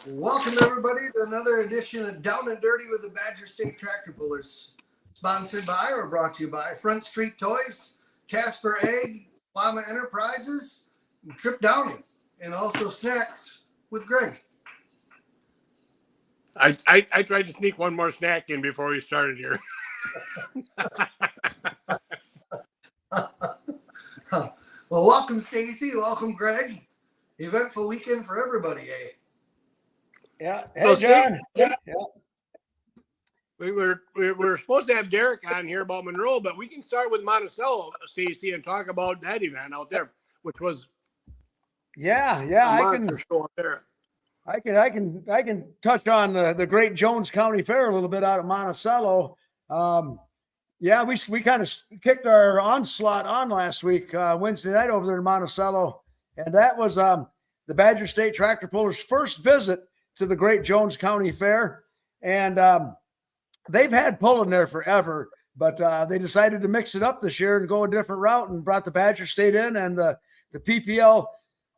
Welcome everybody to another edition of Down and Dirty with the Badger State Tractor Pullers. Sponsored by or brought to you by Front Street Toys, Casper Egg, Llama Enterprises, and Trip Downing, and also Snacks with Greg. I tried to sneak one more snack in before we started here. Well, welcome Stacy, welcome Greg. Eventful weekend for everybody, eh? Yeah. Hey, John. Yeah. We were supposed to have Derek on here about Monroe, but we can start with Monticello, Stacy, and talk about that event out there, which was I can show up there. I can touch on the great Jones County Fair a little bit out of Monticello. We kind of kicked our onslaught on last week, Wednesday night over there in Monticello, and that was the Badger State Tractor Pullers' first visit to the great Jones County Fair. And they've had pulling there forever, but they decided to mix it up this year and go a different route and brought the Badger State in and the PPL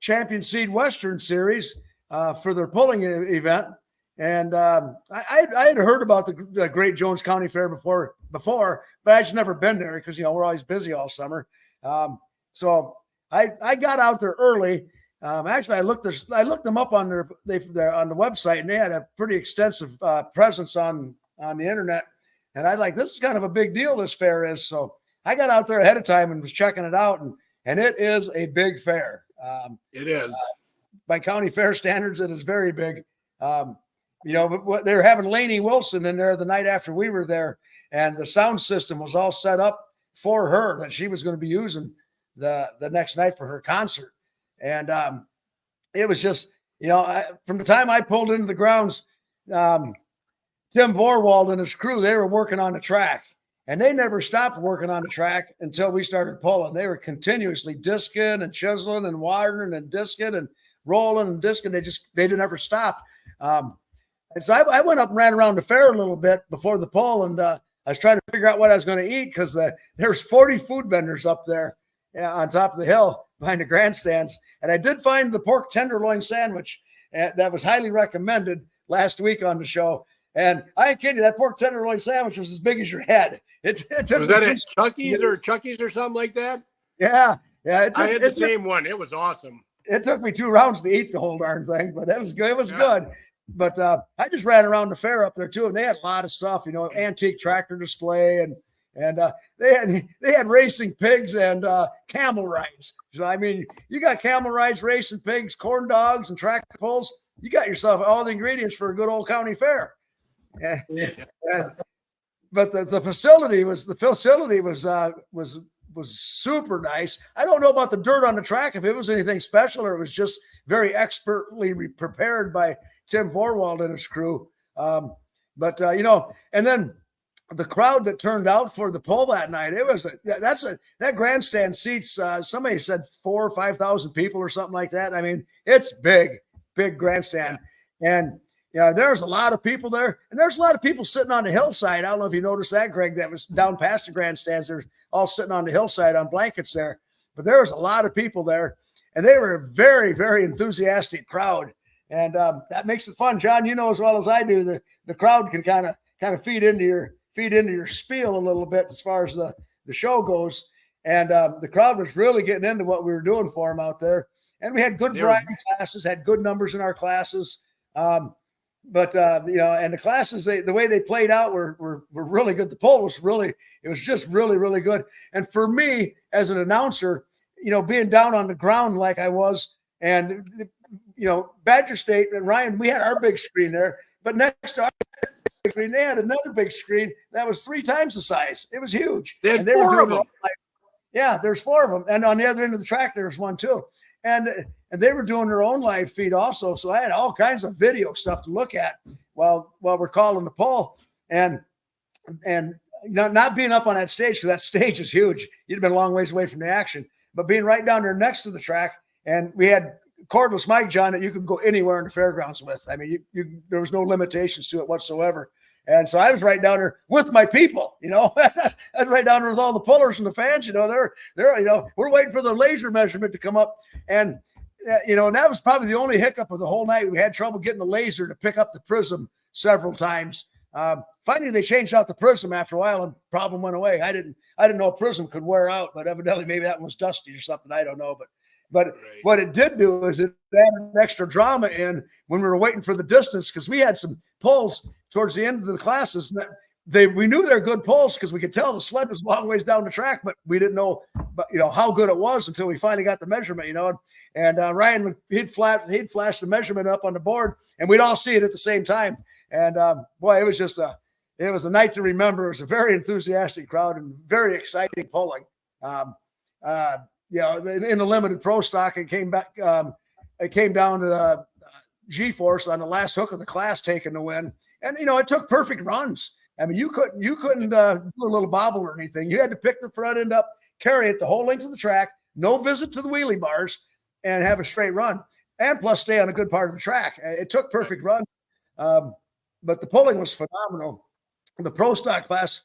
Champion Seed Western Series for their pulling event. And I had heard about the great Jones County Fair before, but I just never been there because, we're always busy all summer. So I got out there early. Actually, I looked them up on their on the website, and they had a pretty extensive presence on the internet. And I this is kind of a big deal, this fair is. So I got out there ahead of time and was checking it out, and it is a big fair. It is. By county fair standards, it is very big. But they were having Lainey Wilson in there the night after we were there, and the sound system was all set up for her that she was going to be using the next night for her concert. And it was just, from the time I pulled into the grounds, Tim Vorwald and his crew, they were working on the track, and they never stopped working on the track until we started pulling. They were continuously disking and chiseling and wiring and disking and rolling and disking. They didn't ever stop. So I went up and ran around the fair a little bit before the pull, and I was trying to figure out what I was going to eat because there's 40 food vendors up there on top of the hill behind the grandstands. And I did find the pork tenderloin sandwich that was highly recommended last week on the show. And I ain't kidding you, that pork tenderloin sandwich was as big as your head. Was that at Chucky's or something like that? Yeah. I had the same one. It was awesome. It took me 2 rounds to eat the whole darn thing, but it was good. It was good. But I just ran around the fair up there too, and they had a lot of stuff, antique tractor display, and they had racing pigs and camel rides. So you got camel rides, racing pigs, corn dogs, and tractor pulls. You got yourself all the ingredients for a good old county fair. But the facility was super nice. I don't know about the dirt on the track, if it was anything special or it was just very expertly prepared by Tim Vorwald and his crew. And then the crowd that turned out for the pull that night, that grandstand seats, somebody said 4,000 or 5,000 people or something like that. It's big grandstand. And there's a lot of people there, and there's a lot of people sitting on the hillside. I don't know if you noticed that, Greg, that was down past the grandstands. They're all sitting on the hillside on blankets there, but there was a lot of people there, and they were a very, very enthusiastic crowd. And that makes it fun. John, as well as I do, the crowd can kind of feed into your spiel a little bit as far as the show goes. And the crowd was really getting into what we were doing for them out there. And we had good variety classes, had good numbers in our classes. And the classes, the way they played out were really good. The poll was just really, really good. And for me as an announcer, being down on the ground like I was, and Badger State and Ryan, we had our big screen there, but next to our big screen, they had another big screen that was 3 times the size. It was huge. They had 4 of them. Yeah, there's 4 of them. And on the other end of the track, there's one too. And they were doing their own live feed also. So I had all kinds of video stuff to look at while we're calling the poll. And not being up on that stage, because that stage is huge. You'd have been a long ways away from the action. But being right down there next to the track, and we had cordless mic, John, that you could go anywhere in the fairgrounds with. There was no limitations to it whatsoever. And so I was right down there with my people, I was right down there with all the pullers and the fans, we're waiting for the laser measurement to come up. And and that was probably the only hiccup of the whole night. We had trouble getting the laser to pick up the prism several times. Finally, they changed out the prism after a while, and the problem went away. I didn't know a prism could wear out, but evidently maybe that one was dusty or something. I don't know, but Right. what it did do is it added extra drama in when we were waiting for the distance, because we had some pulls towards the end of the classes that we knew they're good pulls because we could tell the sled was a long ways down the track, but we didn't know, how good it was until we finally got the measurement, And Ryan, he'd flash the measurement up on the board, and we'd all see it at the same time. And boy, it was just it was a night to remember. It was a very enthusiastic crowd and very exciting pulling. In the limited pro stock, it came back. It came down to the G-force on the last hook of the class taking the win, and it took perfect runs. I mean, you couldn't do a little bobble or anything. You had to pick the front end up, carry it the whole length of the track, no visit to the wheelie bars, and have a straight run, and plus stay on a good part of the track. It took perfect run, but the pulling was phenomenal. The pro stock class,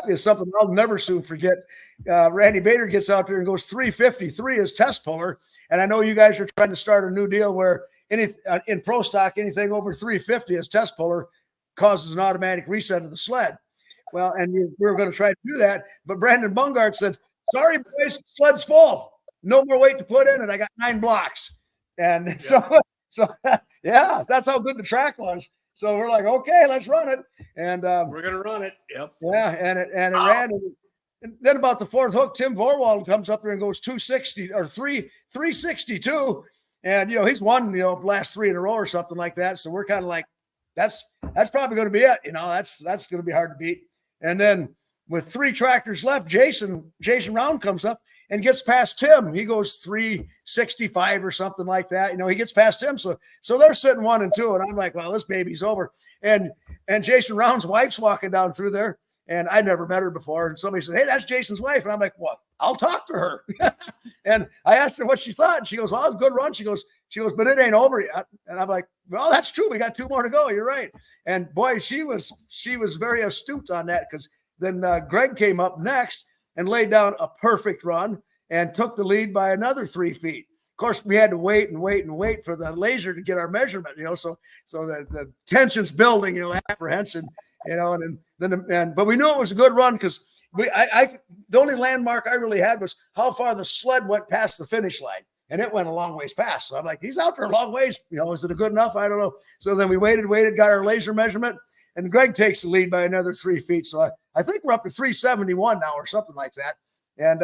is something I'll never soon forget. Randy Bader gets out there and goes 353 as test puller, and I know you guys are trying to start a new deal where in pro stock anything over 350 as test puller causes an automatic reset of the sled. Well, and we were going to try to do that, but Brandon Bungard said, "Sorry, boys, sled's full. No more weight to put in, and I got 9 blocks." And so that's how good the track was. So we're like, okay, let's run it. And we're going to run it. Yep. Yeah, and it ran. And then about the fourth hook, Tim Vorwald comes up there and goes 260 or 362. And he's won last 3 in a row or something like that. So we're kind of like, that's probably going to be it. That's going to be hard to beat. And then with 3 tractors left, Jason Round comes up and gets past Tim. He goes 365 or something like that. He gets past Tim. So they're sitting 1 and 2. And I'm like, well, this baby's over. And Jason Round's wife's walking down through there. And I never met her before. And somebody said, "Hey, that's Jason's wife." And I'm like, "Well, I'll talk to her." And I asked her what she thought. And she goes, "Well, it was a good run." She goes, "But it ain't over yet." And I'm like, "Well, that's true. We got 2 more to go. You're right." And boy, she was very astute on that, because then Greg came up next and laid down a perfect run and took the lead by another 3 feet. Of course, we had to wait for the laser to get our measurement, so the tension's building, apprehension, but we knew it was a good run, because the only landmark I really had was how far the sled went past the finish line, and it went a long ways past. So I'm like, he's out there a long ways. Is it a good enough? I don't know. So then we waited, got our laser measurement, and Greg takes the lead by another 3 feet. So I think we're up to 371 now or something like that. And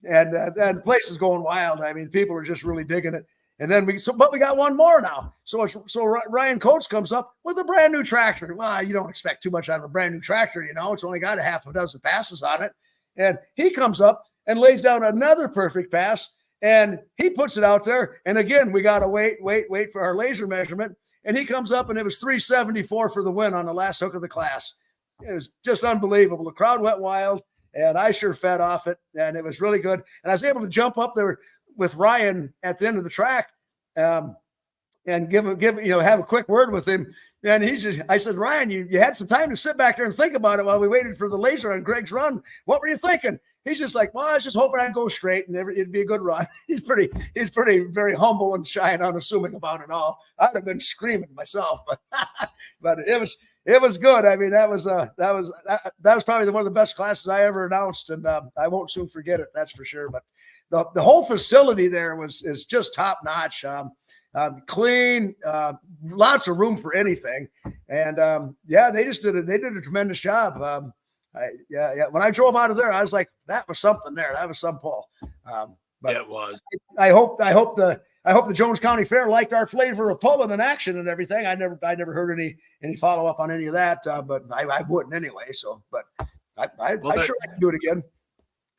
the place is going wild. I mean, people are just really digging it. And then but we got 1 more now. So Ryan Coates comes up with a brand new tractor. Well, you don't expect too much out of a brand new tractor, It's only got a half a dozen passes on it. And he comes up and lays down another perfect pass, and he puts it out there. And again, we got to wait for our laser measurement. And he comes up, and it was 374 for the win on the last hook of the class. It was just unbelievable. The crowd went wild, and I sure fed off it, and it was really good. And I was able to jump up there with Ryan at the end of the track, and have a quick word with him. And I said, "Ryan, you had some time to sit back there and think about it while we waited for the laser on Greg's run. What were you thinking?" He's just like, "Well, I was just hoping I'd go straight and it'd be a good run." He's very humble and shy and unassuming about it all. I'd have been screaming myself, but it was good. I mean, that was probably one of the best classes I ever announced, and I won't soon forget it. That's for sure. But the whole facility there is just top notch. Clean, lots of room for anything, and they did a tremendous job. When I drove out of there, I was like, that was something there. That was some pull. But it was. I hope the Jones County Fair liked our flavor of pulling and action and everything. I never heard any follow up on any of that, but I wouldn't anyway. So, but I'm sure I can do it again.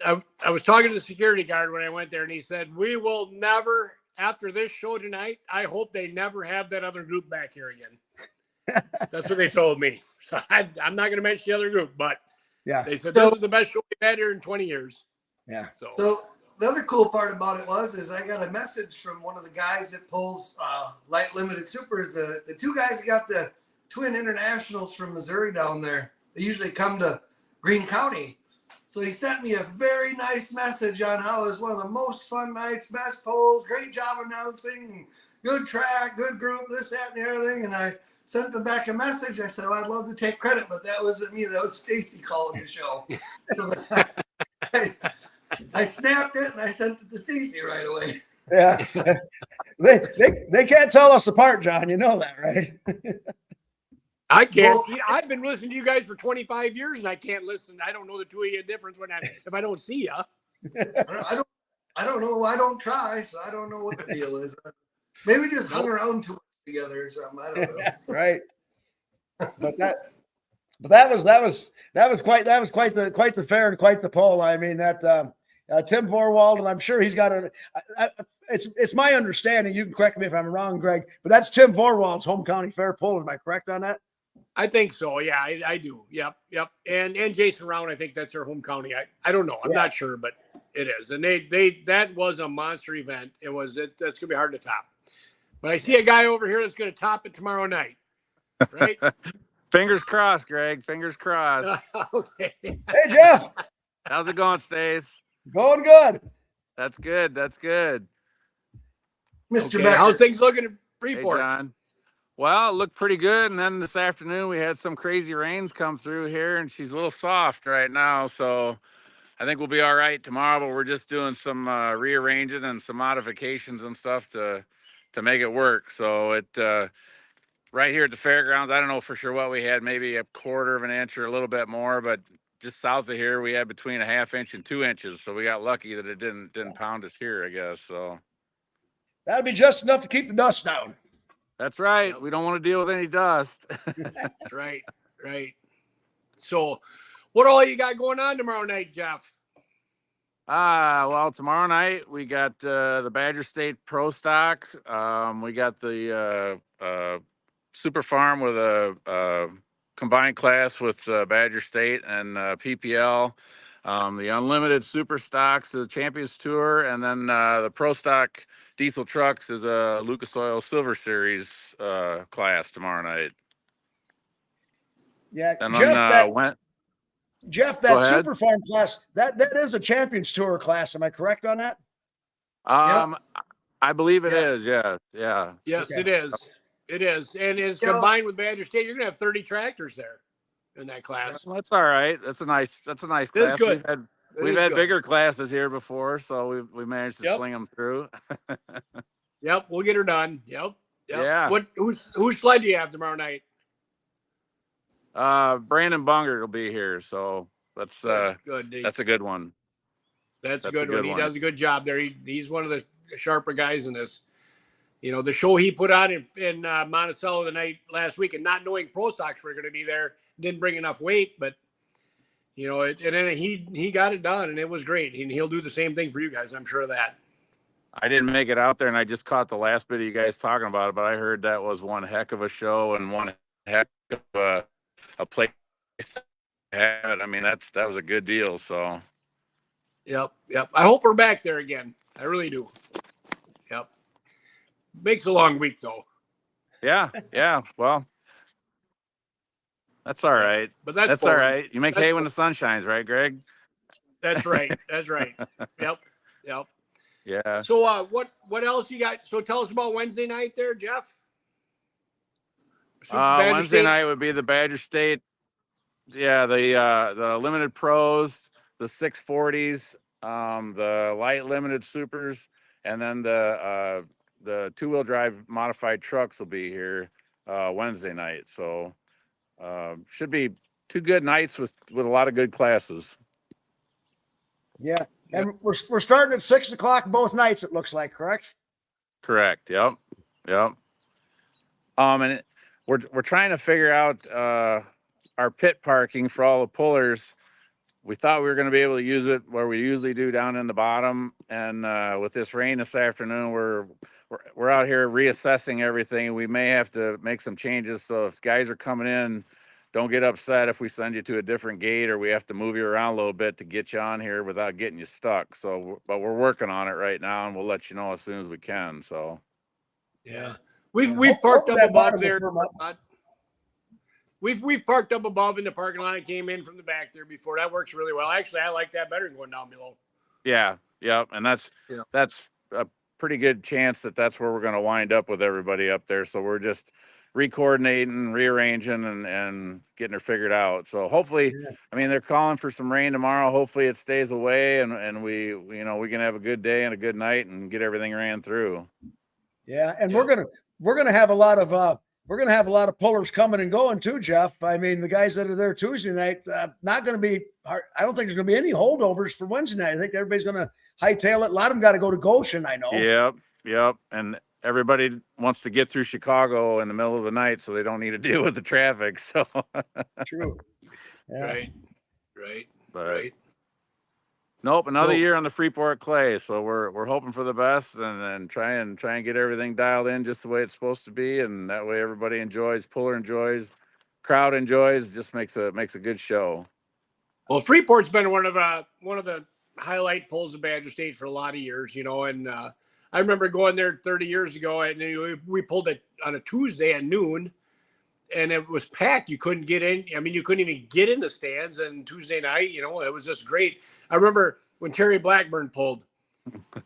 I was talking to the security guard when I went there, and he said, "We will never, after this show tonight, I hope they never have that other group back here again." That's what they told me. So I'm not going to mention the other group, but yeah, they said this is the best show we've had here in 20 years. Yeah. So the other cool part about it is I got a message from one of the guys that pulls light limited supers. The 2 guys that got the twin internationals from Missouri down there. They usually come to Greene County. So he sent me a very nice message on how it was one of the most fun nights, best polls, great job announcing, good track, good group, this, that, and the other thing. And I sent them back a message. I said, well, I'd love to take credit, but that wasn't me. That was Stacy calling the show. So I snapped it and I sent it to Stacy right away. Yeah. they can't tell us apart, John. You know that, right? I can't. Well, I've been listening to you guys for 25 years, and I can't listen. I don't know the two of you difference if I don't see you. I don't know. I don't try, so I don't know what the deal is. Maybe we just hung around too much together or something. I don't know. Right. But that was quite the fair and quite the poll. I mean that Tim Vorwald, and I'm sure he's got it's my understanding. You can correct me if I'm wrong, Greg, but that's Tim Vorwald's home county fair poll. Am I correct on that? I think so. Yeah, I do. Yep. And Jason Round, I think that's their home county. I don't know. I'm not sure, but it is. And they that was a monster event. That's gonna be hard to top. But I see a guy over here that's gonna top it tomorrow night. Right? Fingers crossed, Greg. Fingers crossed. Okay. Hey Jeff, How's it going, Stace? going good. That's good. That's good. Mr. Okay. Becker. How's things looking at Hey, Freeport? John. Well, it looked pretty good. And then this afternoon, we had some crazy rains come through here, and she's a little soft right now. So I think we'll be all right tomorrow, but we're just doing some rearranging and some modifications and stuff to make it work. So right here at the fairgrounds, I don't know for sure what we had, maybe a quarter of an inch or a little bit more, but just south of here, we had between a half inch and 2 inches. So we got lucky that it didn't pound us here, I guess. So That'd be just enough to keep the dust down. that's right. We don't want to deal with any dust. Right. So what all you got going on tomorrow night, Jeff? Well, tomorrow night we got the Badger State Pro Stocks. We got the Super Farm with a combined class with Badger State and PPL. The Unlimited Super Stocks, the Champions Tour, and then the Pro Stock Diesel Trucks is a Lucas Oil Silver Series class tomorrow night. Yeah, And Jeff, Go that ahead. Super Farm class, that is a Champions Tour class. Am I correct on that? I believe it Yes. is. Yeah. Yes, Okay. it is. It is. And it's combined with Badger State. You're gonna have 30 tractors there in that class. Well, that's all right. That's a nice class. It's good. We've had bigger classes here before, so we managed to Yep. sling them through. Yep, we'll get her done. Yep. Yeah. Whose sled do you have tomorrow night? Brandon Bunger will be here, so that's Good. that's a good one. That's a that's a good good one. He one. does a good job there. He's one of the sharper guys in this. You know, the show he put on in Monticello the night last week, and not knowing Pro Stocks were going to be there, didn't bring enough weight, but you know, and then he got it done, and it was great. And he'll do the same thing for you guys, I'm sure of that. I didn't make it out there, and I just caught the last bit of you guys talking about it, but I heard that was one heck of a show and one heck of a place to have it. I mean, that was a good deal. So Yep. I hope we're back there again. I really do. Yep. Makes a long week though. yeah. Well, that's all right. But that's all boring. right. You make hay when the sun shines, right, Greg? That's right. Yep. Yeah. So what else you got? So tell us about Wednesday night there, Jeff. Badger Wednesday State. night would be the Badger State. Yeah, the limited pros, the 640s, the light limited supers, and then the two-wheel drive modified trucks will be here Wednesday night. So should be two good nights with a lot of good classes. Yeah. And we're starting at 6 o'clock both nights, it looks like, correct? Correct. Yep. And we're trying to figure out our pit parking for all the pullers. We thought we were going to be able to use it where we usually do down in the bottom. And with this rain this afternoon, we're out here reassessing everything. We may have to make some changes. So if guys are coming in, don't get upset if we send you to a different gate or we have to move you around a little bit to get you on here without getting you stuck. So, but we're working on it right now, and we'll let you know as soon as we can. So, yeah, we've parked up above there. We've parked up above in the parking lot and came in from the back there before. That works really well. Actually, I like that better than going down below. Yeah, yep, and that's a pretty good chance that that's where we're going to wind up with everybody up there. So we're just re-coordinating, rearranging, and getting her figured out. So hopefully, I mean, they're calling for some rain tomorrow. Hopefully it stays away, and we we can have a good day and a good night and get everything ran through. Yeah, and we're gonna have a lot of pullers coming and going too, Jeff. I mean, the guys that are there Tuesday night, not going to be. I don't think there's going to be any holdovers for Wednesday night. I think everybody's going to hightail it. A lot of them got to go to Goshen. I know. Yep, and everybody wants to get through Chicago in the middle of the night, so they don't need to deal with the traffic. So True. Yeah. Right. Nope, another year on the Freeport clay. So we're hoping for the best and try and get everything dialed in just the way it's supposed to be, and that way everybody enjoys, puller enjoys, crowd enjoys, just makes a good show. Well, Freeport's been one of the highlight pulls of Badger State for a lot of years, and I remember going there 30 years ago, and we pulled it on a Tuesday at noon, and it was packed. You couldn't get in. I mean, you couldn't even get in the stands. And Tuesday night, it was just great. I remember when Terry Blackburn pulled,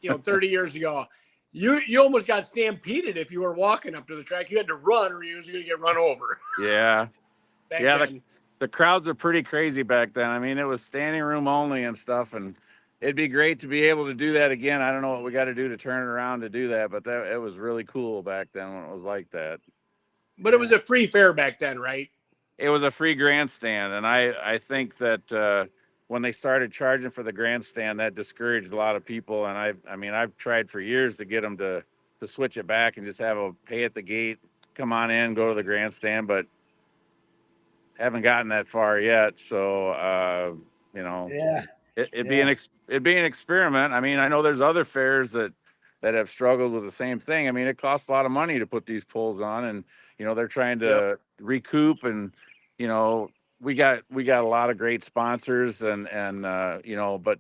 30 years ago, you almost got stampeded if you were walking up to the track. You had to run, or you was going to get run over. Yeah. Then. The crowds are pretty crazy back then. I mean, it was standing room only and stuff, and it'd be great to be able to do that again. I don't know what we got to do to turn it around to do that, but it was really cool back then when it was like that. But it was a free fare back then, right? It was a free grandstand, and I think that when they started charging for the grandstand, that discouraged a lot of people. And I've tried for years to get them to switch it back and just have a pay at the gate, come on in, go to the grandstand, but haven't gotten that far yet. So it'd be an experiment. I mean, I know there's other fairs that have struggled with the same thing. I mean, it costs a lot of money to put these pulls on, and they're trying to recoup, and we got a lot of great sponsors, and but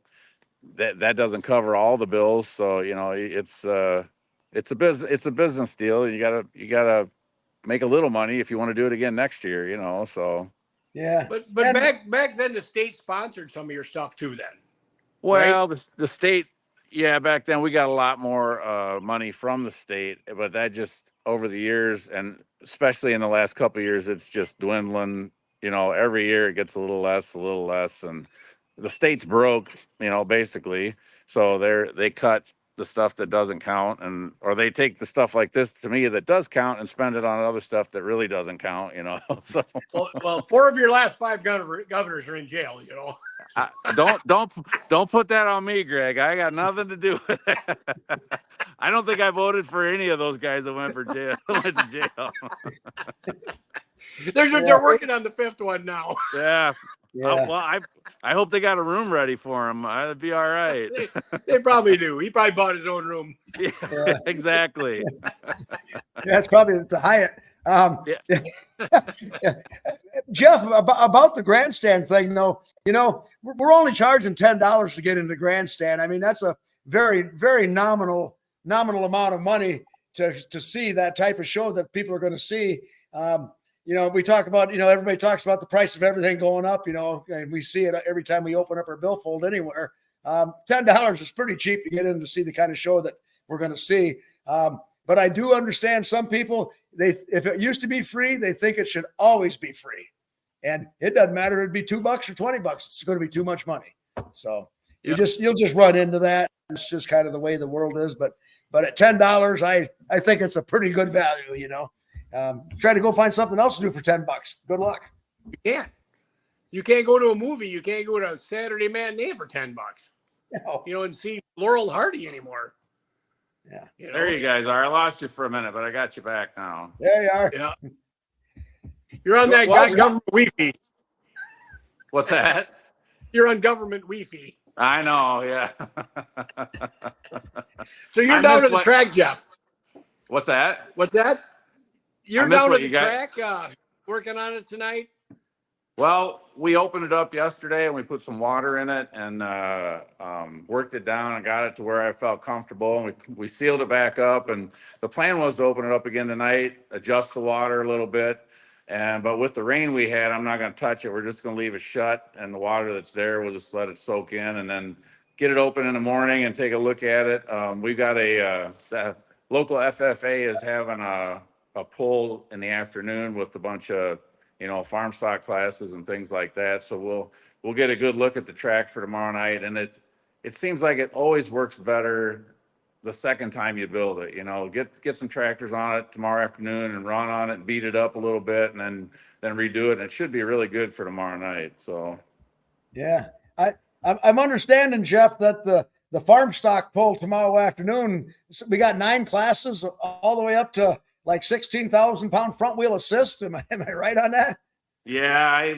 that doesn't cover all the bills. So it's a business deal. You gotta make a little money if you want to do it again next year. So yeah. But back then the state sponsored some of your stuff too. Then. Well, right? the state, back then we got a lot more money from the state, but that just over the years, and especially in the last couple of years, it's just dwindling. Every year it gets a little less, and the state's broke, basically. So they cut the stuff that doesn't count, or they take the stuff like this to me that does count and spend it on other stuff that really doesn't count. So well, 4 of your last 5 governors are in jail. Don't put that on me, Greg. I got nothing to do with it. I don't think I voted for any of those guys that went to jail. They're working on the 5th one now. Yeah. Well, I hope they got a room ready for him. That'd be all right. They probably do. He probably bought his own room. Yeah. Exactly. That's probably the Hyatt. Jeff, about the grandstand thing, we're only charging $10 to get into grandstand. I mean, that's a very, very nominal amount of money to see that type of show that people are going to see. We talk about, everybody talks about the price of everything going up, and we see it every time we open up our billfold anywhere. $10 is pretty cheap to get in to see the kind of show that we're going to see. But I do understand some people, if it used to be free, they think it should always be free. And it doesn't matter. It'd be $2 or $20. It's going to be too much money. So you'll just run into that. It's just kind of the way the world is. But at $10, I think it's a pretty good value, Try to go find something else to do for $10. Good luck. You can't go to a movie. You can't go to a Saturday matinee for $10. No. And see Laurel and Hardy anymore. Yeah. There you guys are. I lost you for a minute, but I got you back now. There you are. Yeah. You're on that government Wi-Fi. What's that? You're on government Wi-Fi. I know. Yeah. So you're down to the track, Jeff. What's that? You're down to the track, working on it tonight? Well, we opened it up yesterday and we put some water in it and worked it down and got it to where I felt comfortable. And we sealed it back up. And the plan was to open it up again tonight, adjust the water a little bit, But with the rain we had, I'm not going to touch it. We're just going to leave it shut, and the water that's there, we'll just let it soak in, and then get it open in the morning and take a look at it. We've got the local FFA is having a pull in the afternoon with a bunch of, farm stock classes and things like that. So we'll get a good look at the track for tomorrow night. And it seems like it always works better the second time you build it. Get some tractors on it tomorrow afternoon and run on it and beat it up a little bit, and then redo it. And it should be really good for tomorrow night. So yeah, I'm understanding, Jeff, that the farm stock pull tomorrow afternoon, we got 9 classes all the way up to like 16,000 pound front wheel assist. Am I right on that? yeah,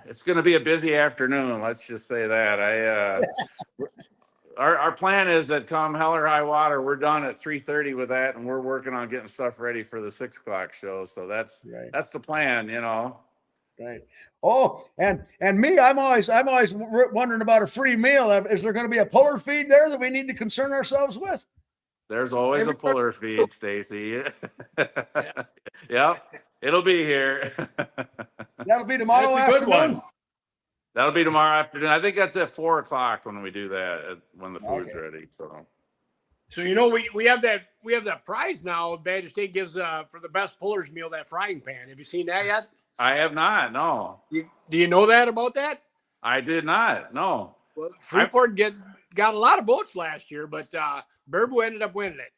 it's going to be a busy afternoon. Let's just say that. Our plan is that come hell or high water, we're done at 3:30 with that, and we're working on getting stuff ready for the 6 o'clock show. So that's the plan, Right. Oh, and me, I'm always wondering about a free meal. Is there going to be a puller feed there that we need to concern ourselves with? There's always a puller feed, Stacy. Yep, it'll be here. That'll be tomorrow That's a good afternoon. one. That'll be tomorrow afternoon. I think that's at 4 o'clock when we do that, when the food's ready. So we have that prize now. Badger State gives for the best puller's meal, that frying pan. Have you seen that yet? I have not. No, Do you know that about that? I did not. No. Well, Freeport got a lot of votes last year, but Burbu ended up winning it.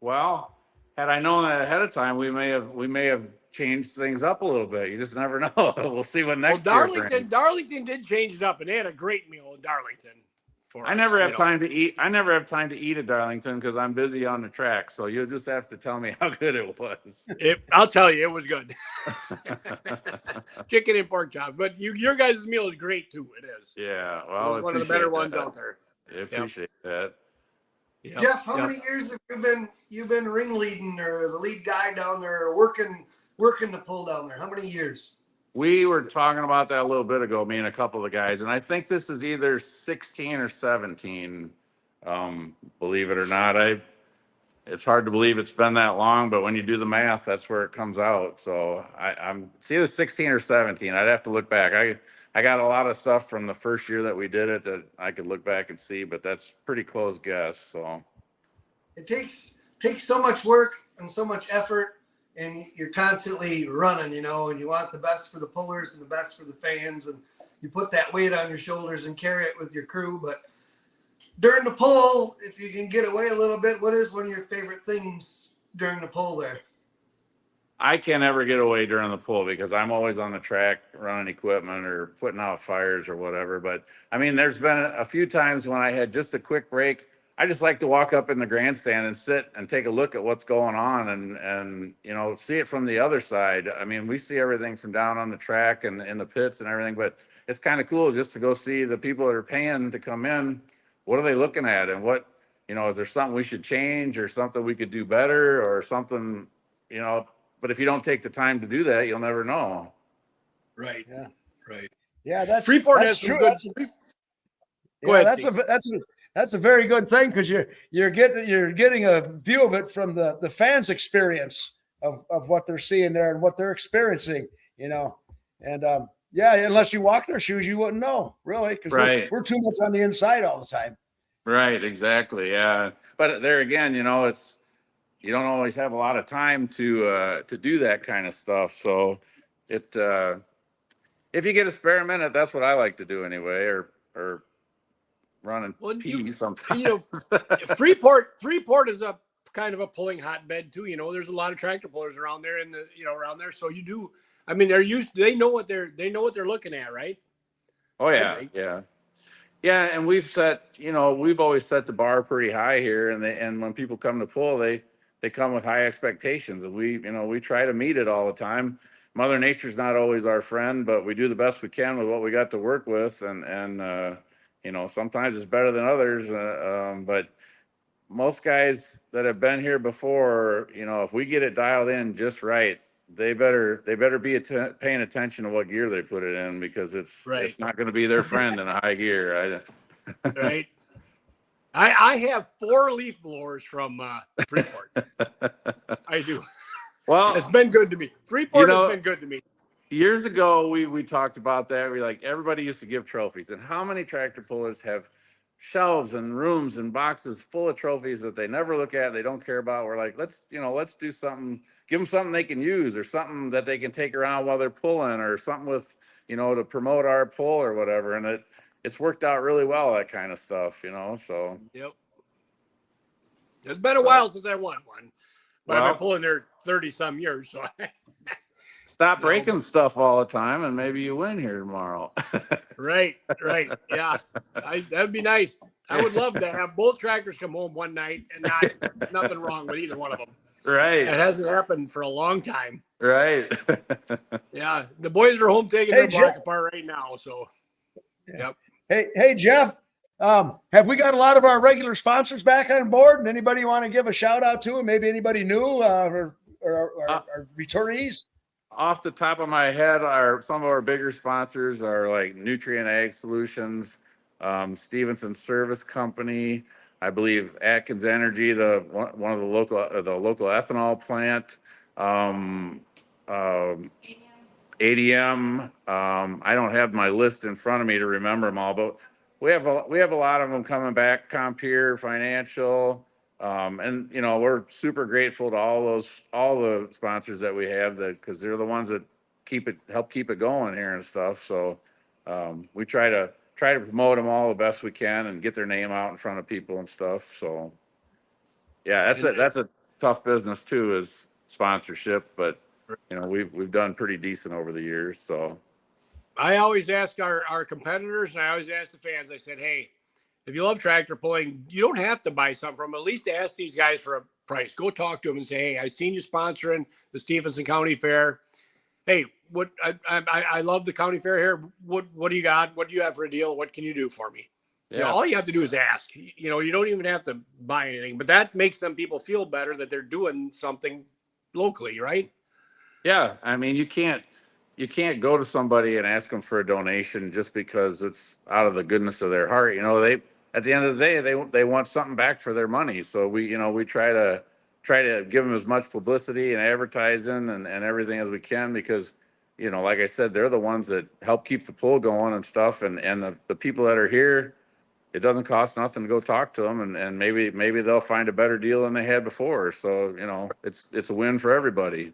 Well, had I known that ahead of time, we may have changed things up a little bit. You just never know. We'll see what next year brings. Darlington did change it up, and they had a great meal in Darlington. I never have time to eat. I never have time to eat at Darlington because I'm busy on the track. So you'll just have to tell me how good it was. I'll tell you, it was good. Chicken and pork chops, but your guys' meal is great too. It is. Yeah, well, it's one of the better ones out there. I appreciate that. Yep. Jeff, how many years have you've been ringleading or the lead guy down there, working the pull down there? How many years? We were talking about that a little bit ago, me and a couple of the guys, and I think this is either 16 or 17. Believe it or not, it's hard to believe it's been that long, but when you do the math, that's where it comes out. So it's either 16 or 17. I'd have to look back. I got a lot of stuff from the first year that we did it that I could look back and see, but that's pretty close guess. So it takes so much work and so much effort. And you're constantly running, and you want the best for the pullers and the best for the fans. And you put that weight on your shoulders and carry it with your crew. But during the pull, if you can get away a little bit, what is one of your favorite things during the pull there? I can't ever get away during the pull because I'm always on the track running equipment or putting out fires or whatever. But I mean, there's been a few times when I had just a quick break. I just like to walk up in the grandstand and sit and take a look at what's going on and see it from the other side. I mean, we see everything from down on the track and in the pits and everything, but it's kind of cool just to go see the people that are paying to come in. What are they looking at? And what, is there something we should change or something we could do better or something, but if you don't take the time to do that, you'll never know. Right. Yeah. Right. Yeah. That's Freeport that's has some true. good. Go ahead. That's a very good thing because you're getting a view of it from the fans' experience of what they're seeing there and what they're experiencing, and unless you walk their shoes, you wouldn't know really because we're too much on the inside all the time. Right, exactly. Yeah, but there again, it's you don't always have a lot of time to do that kind of stuff. So if you get a spare minute, that's what I like to do anyway, or running pee sometimes. Freeport is a kind of a pulling hotbed too. There's a lot of tractor pullers around there around there. So you do. I mean, they know what they're looking at, right? Oh yeah, yeah. And we've always set the bar pretty high here, and when people come to pull, they come with high expectations, and we try to meet it all the time. Mother Nature's not always our friend, but we do the best we can with what we got to work with, and sometimes it's better than others, but most guys that have been here before, if we get it dialed in just right, they better be paying attention to what gear they put it in because it's not going to be their friend in a high gear. Right. I have 4 leaf blowers from Freeport. I do. Well, It's been good to me. Freeport has been good to me. years ago, we talked about that. We like everybody used to give trophies, and how many tractor pullers have shelves and rooms and boxes full of trophies that they never look at, they don't care about. We're like, let's do something, give them something they can use, or something that they can take around while they're pulling, or something with, to promote our pull or whatever. And it's worked out really well, that kind of stuff, so. Yep. It's been a while since I won one, but I've Well, been pulling there 30 some years. So stop breaking stuff all the time, and maybe you win here tomorrow. Right. Yeah. That'd be nice. I would love to have both tractors come home one night and nothing wrong with either one of them. Right. It hasn't happened for a long time. Right. Yeah. The boys are home taking their block apart right now. So, yep. Hey, Jeff, have we got a lot of our regular sponsors back on board? And anybody want to give a shout out to them? Maybe anybody new or returnees? Off the top of my head, some of our bigger sponsors are like Nutrient Ag Solutions, Stevenson Service Company, I believe Atkins Energy, one of the local ethanol plant, ADM. I don't have my list in front of me to remember them all, but we have a lot of them coming back. Compeer Financial. And we're super grateful to all the sponsors that we have, because they're the ones that help keep it going here and stuff. So we try to promote them all the best we can and get their name out in front of people and stuff. So yeah, that's a tough business too, is sponsorship, but we've done pretty decent over the years. So I always ask our competitors, and I always ask the fans, I said, hey, if you love tractor pulling, you don't have to buy something from them. At least ask these guys for a price. Go talk to them and say, hey, I seen you sponsoring the Stevenson County Fair. Hey, what I love the county fair here. What do you got? What do you have for a deal? What can you do for me? yeah. All you have to do is ask. You don't even have to buy anything, but that makes them people feel better that they're doing something locally, right? Yeah, I mean, you can't go to somebody and ask them for a donation just because it's out of the goodness of their heart. They, at the end of the day, they want something back for their money. So we try to give them as much publicity and advertising and everything as we can, because, like I said, they're the ones that help keep the pull going and stuff. And the people that are here, it doesn't cost nothing to go talk to them, and maybe they'll find a better deal than they had before. So, it's a win for everybody.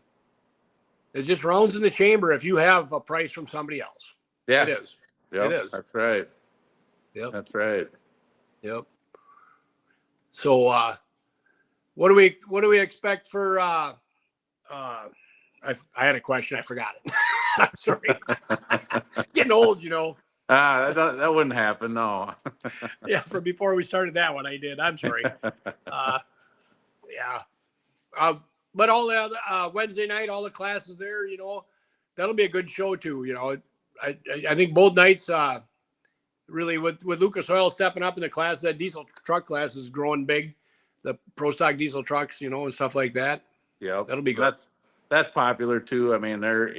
It just rounds in the chamber if you have a price from somebody else. Yeah, it is. Yep, it is. That's right. Yep. That's right. Yep. So, what do we expect for? I had a question. I forgot it. I'm sorry. Getting old, That wouldn't happen. No. Yeah. For before we started that one, I did. I'm sorry. Yeah. But all the other Wednesday night, all the classes there, that'll be a good show too. I think both nights, really with Lucas Oil stepping up in the class, that diesel truck class is growing big, the pro stock diesel trucks, and stuff like that. Yeah, that'll be good. That's popular too. I mean, they're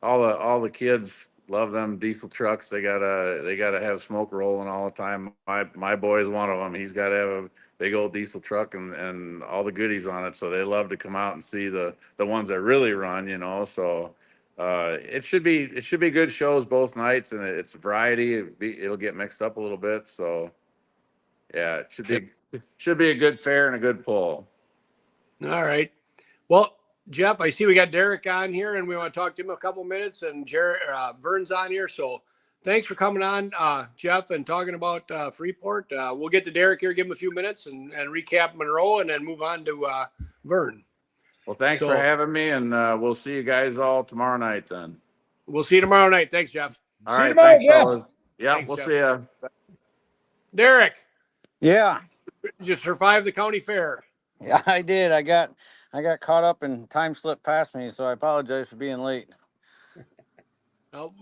all the kids love them diesel trucks. They gotta have smoke rolling all the time. My boy is one of them. He's got to have a big old diesel truck and all the goodies on it. So they love to come out and see the ones that really run. So it should be good shows both nights, and it's a variety. It'll get mixed up a little bit. So yeah, it should be a good fair and a good pull. All right. Well, Jeff, I see we got Derek on here, and we want to talk to him a couple minutes, and Vern's on here. So thanks for coming on, Jeff, and talking about Freeport. We'll get to Derek here, give him a few minutes and recap Monroe, and then move on to Vern. Well, thanks for having me, and we'll see you guys all tomorrow night then. We'll see you tomorrow night. Thanks, Jeff. See you tomorrow, Jeff. Fellas. Yeah, Thanks, we'll Jeff. see you. Derek. Yeah. Just survived the county fair. Yeah, I did. I got caught up and time slipped past me, so I apologize for being late.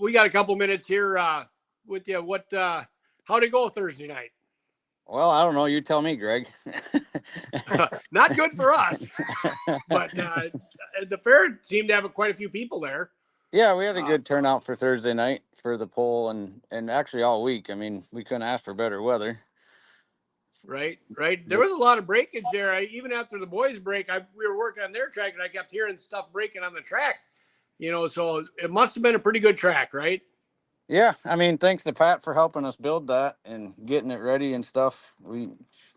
We got a couple minutes here with you. How'd it go Thursday night? Well, I don't know. You tell me, Greg. Not good for us, but the fair seemed to have quite a few people there. Yeah, we had a good turnout for Thursday night for the poll and actually all week. I mean, we couldn't ask for better weather. Right. There was a lot of breakage there. Even after the boys break, we were working on their track, and I kept hearing stuff breaking on the track. So it must have been a pretty good track, right? Yeah, I mean, thanks to Pat for helping us build that and getting it ready and stuff. We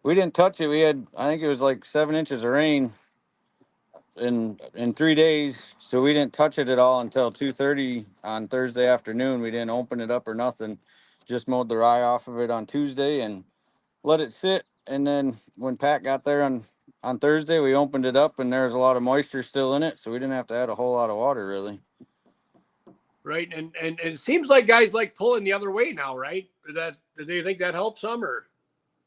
didn't touch it. We had, I think it was like 7 inches of rain in 3 days, so we didn't touch it at all until 2:30 on Thursday afternoon. We didn't open it up or nothing. Just mowed the rye off of it on Tuesday and let it sit. And then when Pat got there on Thursday, we opened it up and there was a lot of moisture still in it, so we didn't have to add a whole lot of water really. Right. And it seems like guys like pulling the other way now, right? Do you think that helps some, or?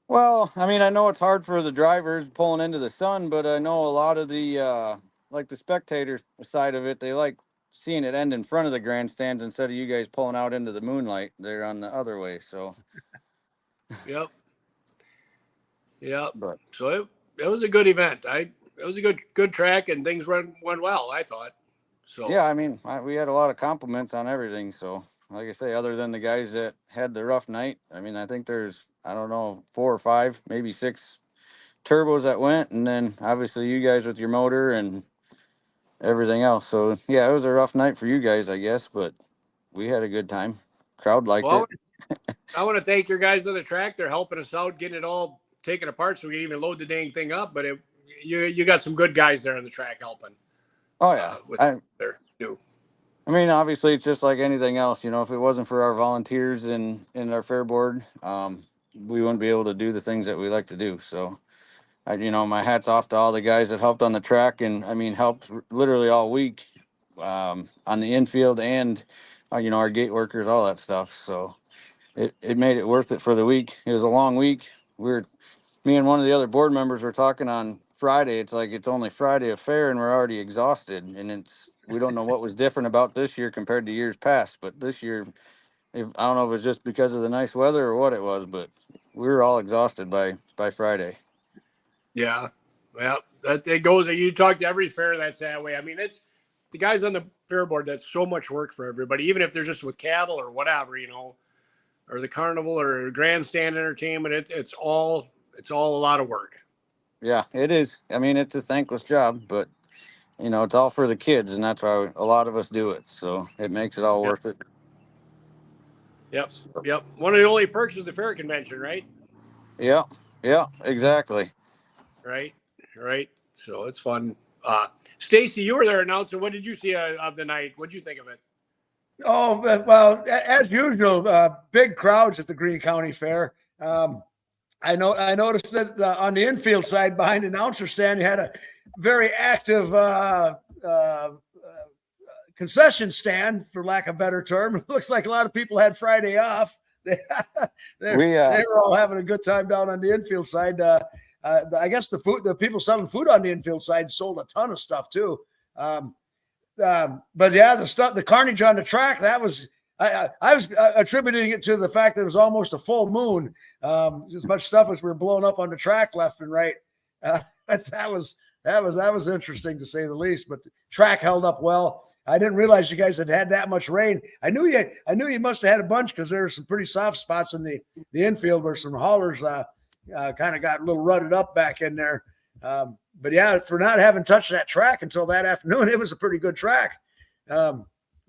Well, I mean, I know it's hard for the drivers pulling into the sun, but I know a lot of the like the spectator side of it, they like seeing it end in front of the grandstands instead of you guys pulling out into the moonlight. They're on the other way, so. Yep. But So it was a good event. It was a good track, and things went well, I thought. So yeah, I mean, we had a lot of compliments on everything. So, like I say, other than the guys that had the rough night, I mean, I think there's, I don't know, 4 or 5, maybe 6 turbos that went, and then obviously you guys with your motor and everything else. So, yeah, it was a rough night for you guys, I guess, but we had a good time. Crowd liked well, it. I want to thank your guys on the track. They're helping us out, getting it all taken apart so we can even load the dang thing up. But you got some good guys there on the track helping. Oh yeah, With there too. I mean, obviously, it's just like anything else. You know, if it wasn't for our volunteers in our fair board, we wouldn't be able to do the things that we like to do. So, my hat's off to all the guys that helped on the track, and I mean, helped literally all week on the infield and our gate workers, all that stuff. So it made it worth it for the week. It was a long week. Me and one of the other board members were talking on Friday. It's like it's only Friday of fair and we're already exhausted, and we don't know what was different about this year compared to years past. But this year, I don't know if it was just because of the nice weather or what it was, but we were all exhausted by Friday. Yeah, well, it goes. You talk to every fair that's that way. I mean, it's the guys on the fair board. That's so much work for everybody, even if they're just with cattle or whatever, or the carnival or grandstand entertainment. It's all a lot of work. Yeah, it is. I mean, it's a thankless job, but it's all for the kids, and that's why a lot of us do it. So it makes it all worth it. Yep. One of the only perks is the fair convention, right? Yeah, exactly. Right. So it's fun. Stacy, you were there announcing. What did you see of the night? What did you think of it? Oh, well, as usual, big crowds at the Greene County Fair. I noticed that on the infield side behind the announcer stand, you had a very active concession stand, for lack of a better term. It looks like a lot of people had Friday off. They were all having a good time down on the infield side. I guess the people selling food on the infield side sold a ton of stuff too. But yeah, the carnage on the track, that was, I was attributing it to the fact that it was almost a full moon. As much stuff as we were blowing up on the track left and right. That was interesting to say the least, but the track held up well. I didn't realize you guys had that much rain. I knew you must have had a bunch, because there were some pretty soft spots in the infield where some haulers kind of got a little rutted up back in there. But yeah, for not having touched that track until that afternoon, it was a pretty good track. A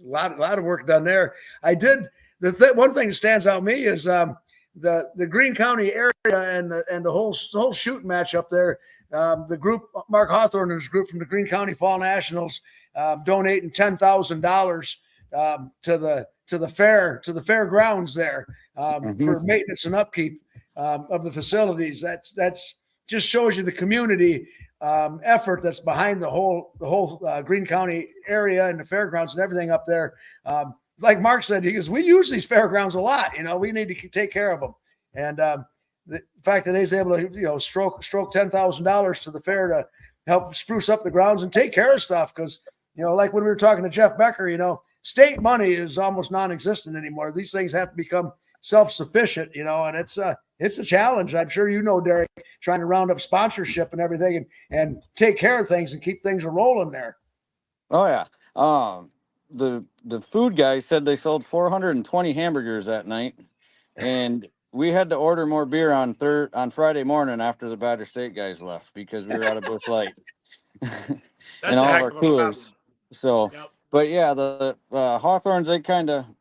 lot of work done there. I did one thing that stands out to me is the Greene County area and the whole shooting match up there. The group, Mark Hawthorne and his group from the Greene County Fall Nationals, donating $10,000 to the fairgrounds there for maintenance and upkeep of the facilities. That's just shows you the community effort that's behind the whole Greene County area and the fairgrounds and everything up there. Like Mark said, he goes, we use these fairgrounds a lot. We need to take care of them. And the fact that he's able to stroke $10,000 to the fair to help spruce up the grounds and take care of stuff, because like when we were talking to Jeff Becker, state money is almost non-existent anymore. These things have to become self-sufficient, and it's a challenge. I'm sure Derek, trying to round up sponsorship and everything and take care of things and keep things rolling there. Oh yeah. The food guy said they sold 420 hamburgers that night, and we had to order more beer on Friday morning after the Badger State guys left because we were out of Busch Light in That's a all of heck our of a problem. coolers. So, Yep. but yeah, the Hawthorns,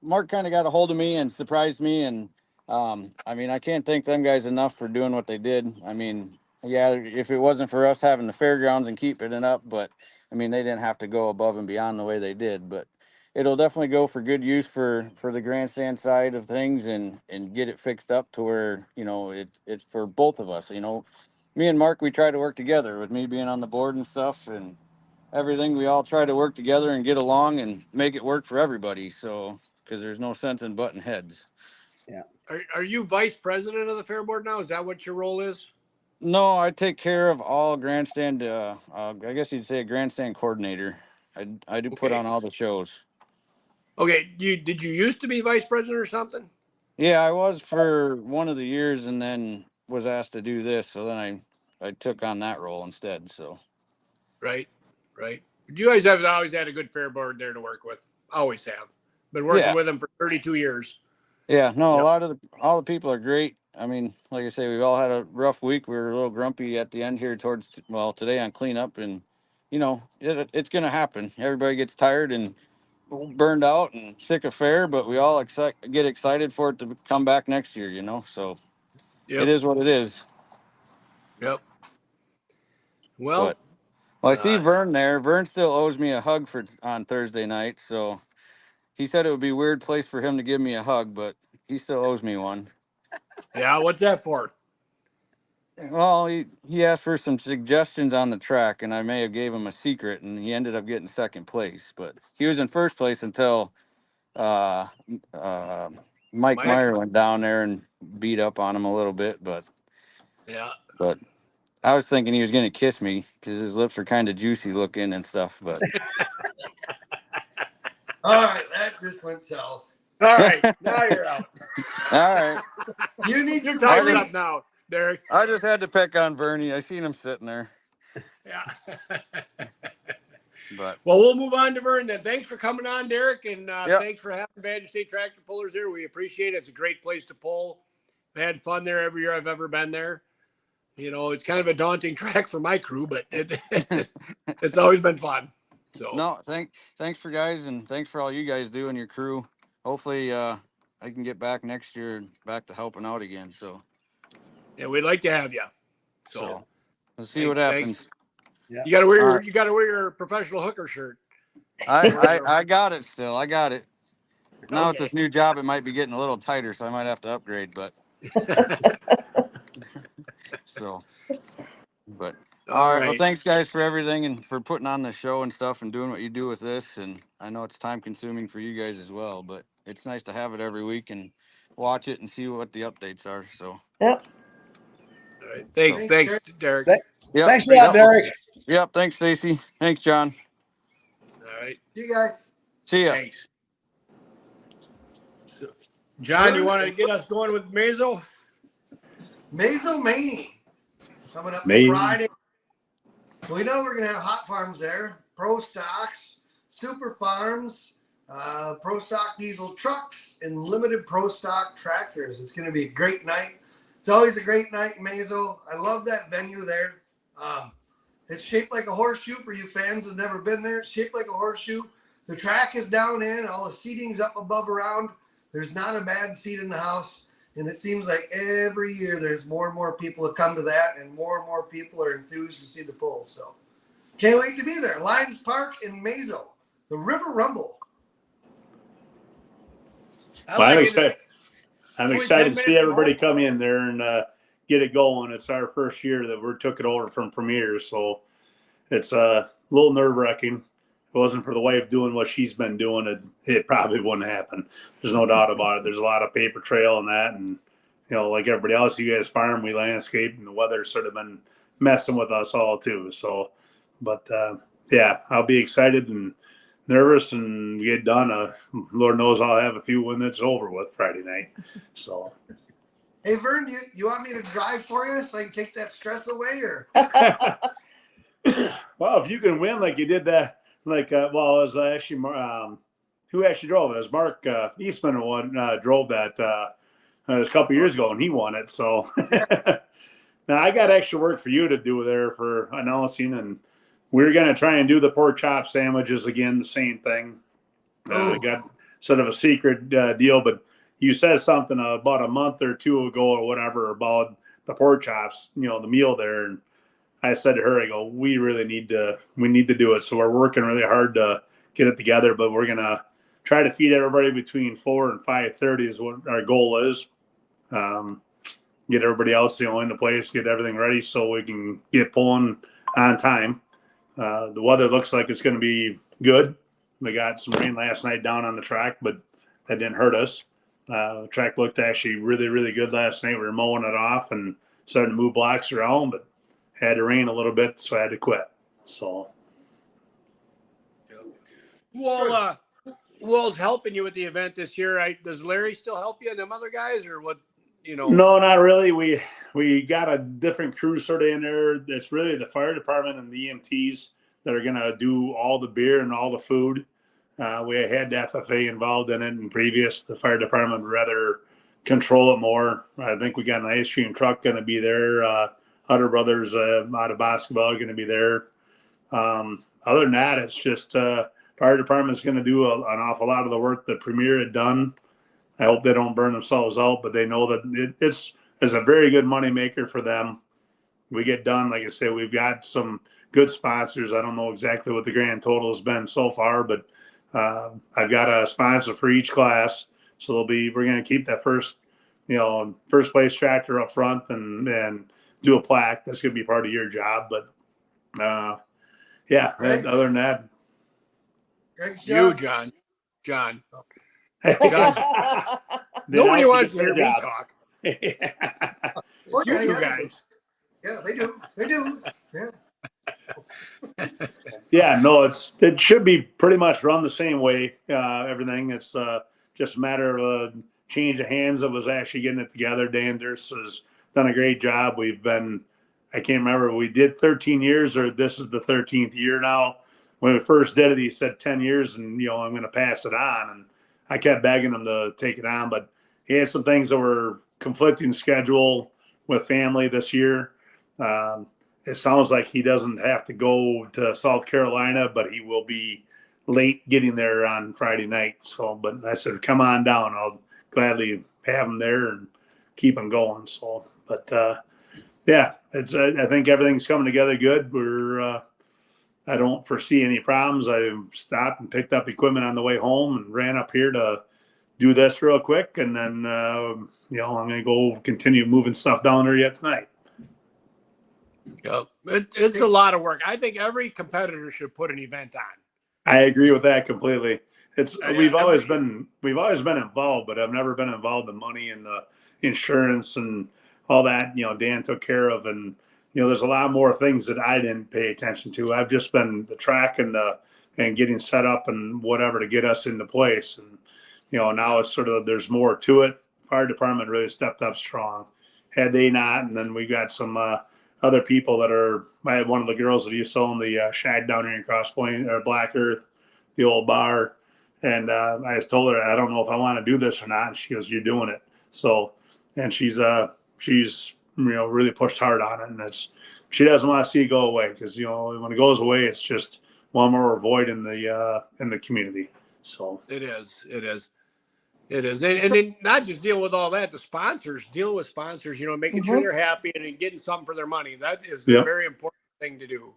Mark kind of got a hold of me and surprised me. And I mean, I can't thank them guys enough for doing what they did. I mean, yeah, if it wasn't for us having the fairgrounds and keeping it up, but I mean, they didn't have to go above and beyond the way they did. But it'll definitely go for good use for the grandstand side of things and get it fixed up to where, you know, it's for both of us. You know, me and Mark, we try to work together with me being on the board and stuff and everything. We all try to work together and get along and make it work for everybody. So, because there's no sense in butting heads. Are you vice president of the fair board now? Is that what your role is? No, I take care of all grandstand. I guess you'd say a grandstand coordinator. I do put Okay. on all the shows. Okay. Did you used to be vice president or something? Yeah, I was for one of the years, and then was asked to do this. So then I took on that role instead. So Right. Right. You guys have always had a good fair board there to work with. Always have. Been working yeah, with them for 32 years. yeah. No, Yep. all the people are great. I mean, like I say, we've all had a rough week. We were a little grumpy at the end here towards today on cleanup, and you know it's gonna happen. Everybody gets tired and burned out and sick of fair, but we all get excited for it to come back next year. You know, so it Yep. is what it is. Yep. But Well, I see Vern there. Vern still owes me a hug on Thursday night, so he said it would be a weird place for him to give me a hug, but he still owes me one. yeah. What's that for? Well, he asked for some suggestions on the track, and I may have gave him a secret, and he ended up getting second place. But he was in first place until uh, uh, Mike Mike? Meyer went down there and beat up on him a little bit. Yeah. But I was thinking he was going to kiss me because his lips are kind of juicy looking and stuff. But All right, that just went south. All right. Now you're out. all right, You need Your some time's sleep. up now, Derek. I just had to pick on Vernie. I seen him sitting there, Yeah. but Well, we'll move on to Vern then. Thanks for coming on, Derek, and Yep. thanks for having Badger State Tractor Pullers here. We appreciate it. It's a great place to pull. I've had fun there every year I've ever been there. You know, it's kind of a daunting track for my crew, but it's always been fun. So no, thanks for guys, and thanks for all you guys do and your crew. Hopefully, I can get back next year, back to helping out again. So, yeah, we'd like to have you. So let's see what happens. thanks. You gotta wear All your right. you gotta wear your professional hooker shirt. I got it still. I got it. Now with Okay. this new job, it might be getting a little tighter, so I might have to upgrade. But so, but all right. Well, thanks guys for everything and for putting on the show and stuff and doing what you do with this. And I know it's time consuming for you guys as well, but it's nice to have it every week and watch it and see what the updates are. So, Yep. All right. Thanks, Derek. yep. Thanks a lot, Derek. Yep. Thanks, Stacy. Thanks, John. All right. See you guys. See ya. Thanks. So, John, you want to get us going with Mazo? Mazomanie coming up Maybe. Friday. We know we're going to have hot farms there, pro stocks, super farms, pro stock diesel trucks, and limited pro stock tractors. It's going to be a great night. It's always a great night in Mazo. I love that venue there. It's shaped like a horseshoe for you fans that have never been there. It's shaped like a horseshoe. The track is down in, all the seating's up above around. There's not a bad seat in the house. And it seems like every year there's more and more people that come to that, and more people are enthused to see the pull. So can't wait to be there. Lions Park in Mazo, the River Rumble. I'm excited to 10 see minutes everybody more. come in there and get it going. It's our first year that we took it over from Premier, so it's a little nerve-wracking. If it wasn't for the wife doing what she's been doing, it probably wouldn't happen. There's no doubt about it. There's a lot of paper trail and that, and you know, like everybody else, you guys farm, we landscape, and the weather's sort of been messing with us all too. So, but yeah, I'll be excited and nervous and get done. Lord knows I'll have a few when it's over with Friday night. So, Hey, Vern, you want me to drive for you so I can take that stress away? Or well, if you can win like you did that, like, it was actually, who actually drove it? It was Mark Eastman drove that It was a couple years ago, and he won it. So now I got extra work for you to do there for announcing, and we're going to try and do the pork chop sandwiches again, the same thing. Got sort of a secret deal, but you said something about a month or two ago or whatever about the pork chops, you know, the meal there. And I said to her, I go, we need to do it. So we're working really hard to get it together, but we're going to try to feed everybody between 4 and 5:30 is what our goal is. Get everybody else, in the place, get everything ready so we can get pulling on time. The weather looks like it's going to be good. We got some rain last night down on the track, but that didn't hurt us. The track looked actually really, really good last night. We were mowing it off and starting to move blocks around, but had to rain a little bit, so I had to quit. So, Who else helping you with the event this year? Does Larry still help you and them other guys, or what? No, not really. We got a different crew sort of in there. It's really the fire department and the EMTs that are going to do all the beer and all the food. We had the FFA involved in it in previous. The fire department would rather control it more. I think we got an ice cream truck going to be there. Hutter Brothers out of basketball are going to be there. Other than that, it's just fire department's going to do an awful lot of the work that Premier had done. I hope they don't burn themselves out, but they know that it's a very good moneymaker for them. We get done, like I said, we've got some good sponsors. I don't know exactly what the grand total has been so far, but I've got a sponsor for each class. So we're going to keep that first place tractor up front and do a plaque. That's going to be part of your job. But other than that, you, John. Nobody wants to hear me talk. Well, You two guys. Yeah, they do. Yeah. Yeah, no, it should be pretty much run the same way. Everything. It's just a matter of a change of hands that was actually getting it together. Dan Durst has done a great job. I can't remember, we did 13 years or this is the 13th year now. When we first did it, he said 10 years and, I'm going to pass it on. And I kept begging him to take it on, but he had some things that were conflicting schedule with family this year. It sounds like he doesn't have to go to South Carolina, but he will be late getting there on Friday night. So, but I said, come on down. I'll gladly have him there and keep him going. So, but I think everything's coming together good. I don't foresee any problems. I stopped and picked up equipment on the way home and ran up here to do this real quick. And then, I'm going to go continue moving stuff down there yet tonight. Yep. It's a lot of work. I think every competitor should put an event on. I agree with that completely. We've always been involved, but I've never been involved in money and the insurance and all that, Dan took care of. And, there's a lot more things that I didn't pay attention to. I've just been the track and getting set up and whatever to get us into place. And, now it's sort of, there's more to it. Fire department really stepped up strong. Had they not, and then we got some other people I had one of the girls that you saw in the shack down here in Cross Point or Black Earth, the old bar. And I just told her, I don't know if I want to do this or not. And she goes, you're doing it. So, and she's really pushed hard on it. And she doesn't want to see it go away because, when it goes away, it's just one more void in the community. So it is. And then not just dealing with all that, dealing with sponsors, making sure they're happy and getting something for their money. That is a very important thing to do.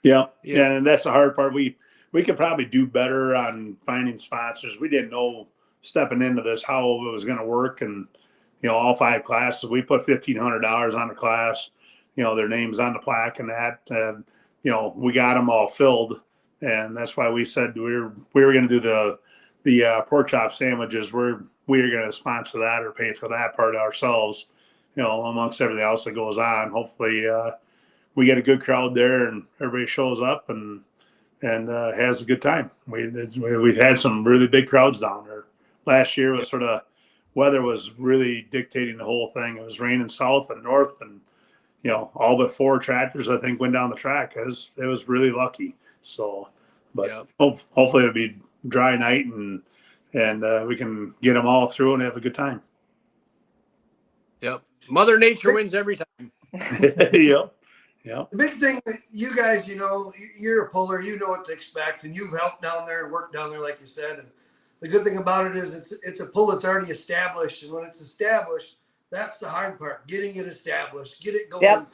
Yeah. And that's the hard part. We could probably do better on finding sponsors. We didn't know stepping into this how it was going to work. And, all 5 classes, we put $1,500 on the class, their names on the plaque and that, we got them all filled. And that's why we said we were going to do the pork chop sandwiches. We are going to sponsor that or pay for that part ourselves, amongst everything else that goes on. Hopefully we get a good crowd there and everybody shows up and has a good time. We've had some really big crowds down there. Last year was sort of, weather was really dictating the whole thing. It was raining south and north and, all but 4 tractors, I think, went down the track. It was really lucky. So, but hopefully it'll be dry night and we can get them all through and have a good time. Yep. Mother Nature wins every time. Yep. Yep. The big thing that you guys, you're a puller, you know what to expect, and you've helped down there and worked down there, like you said. And the good thing about it is it's a pull that's already established, and when it's established, that's the hard part: getting it established, get it going, Yep.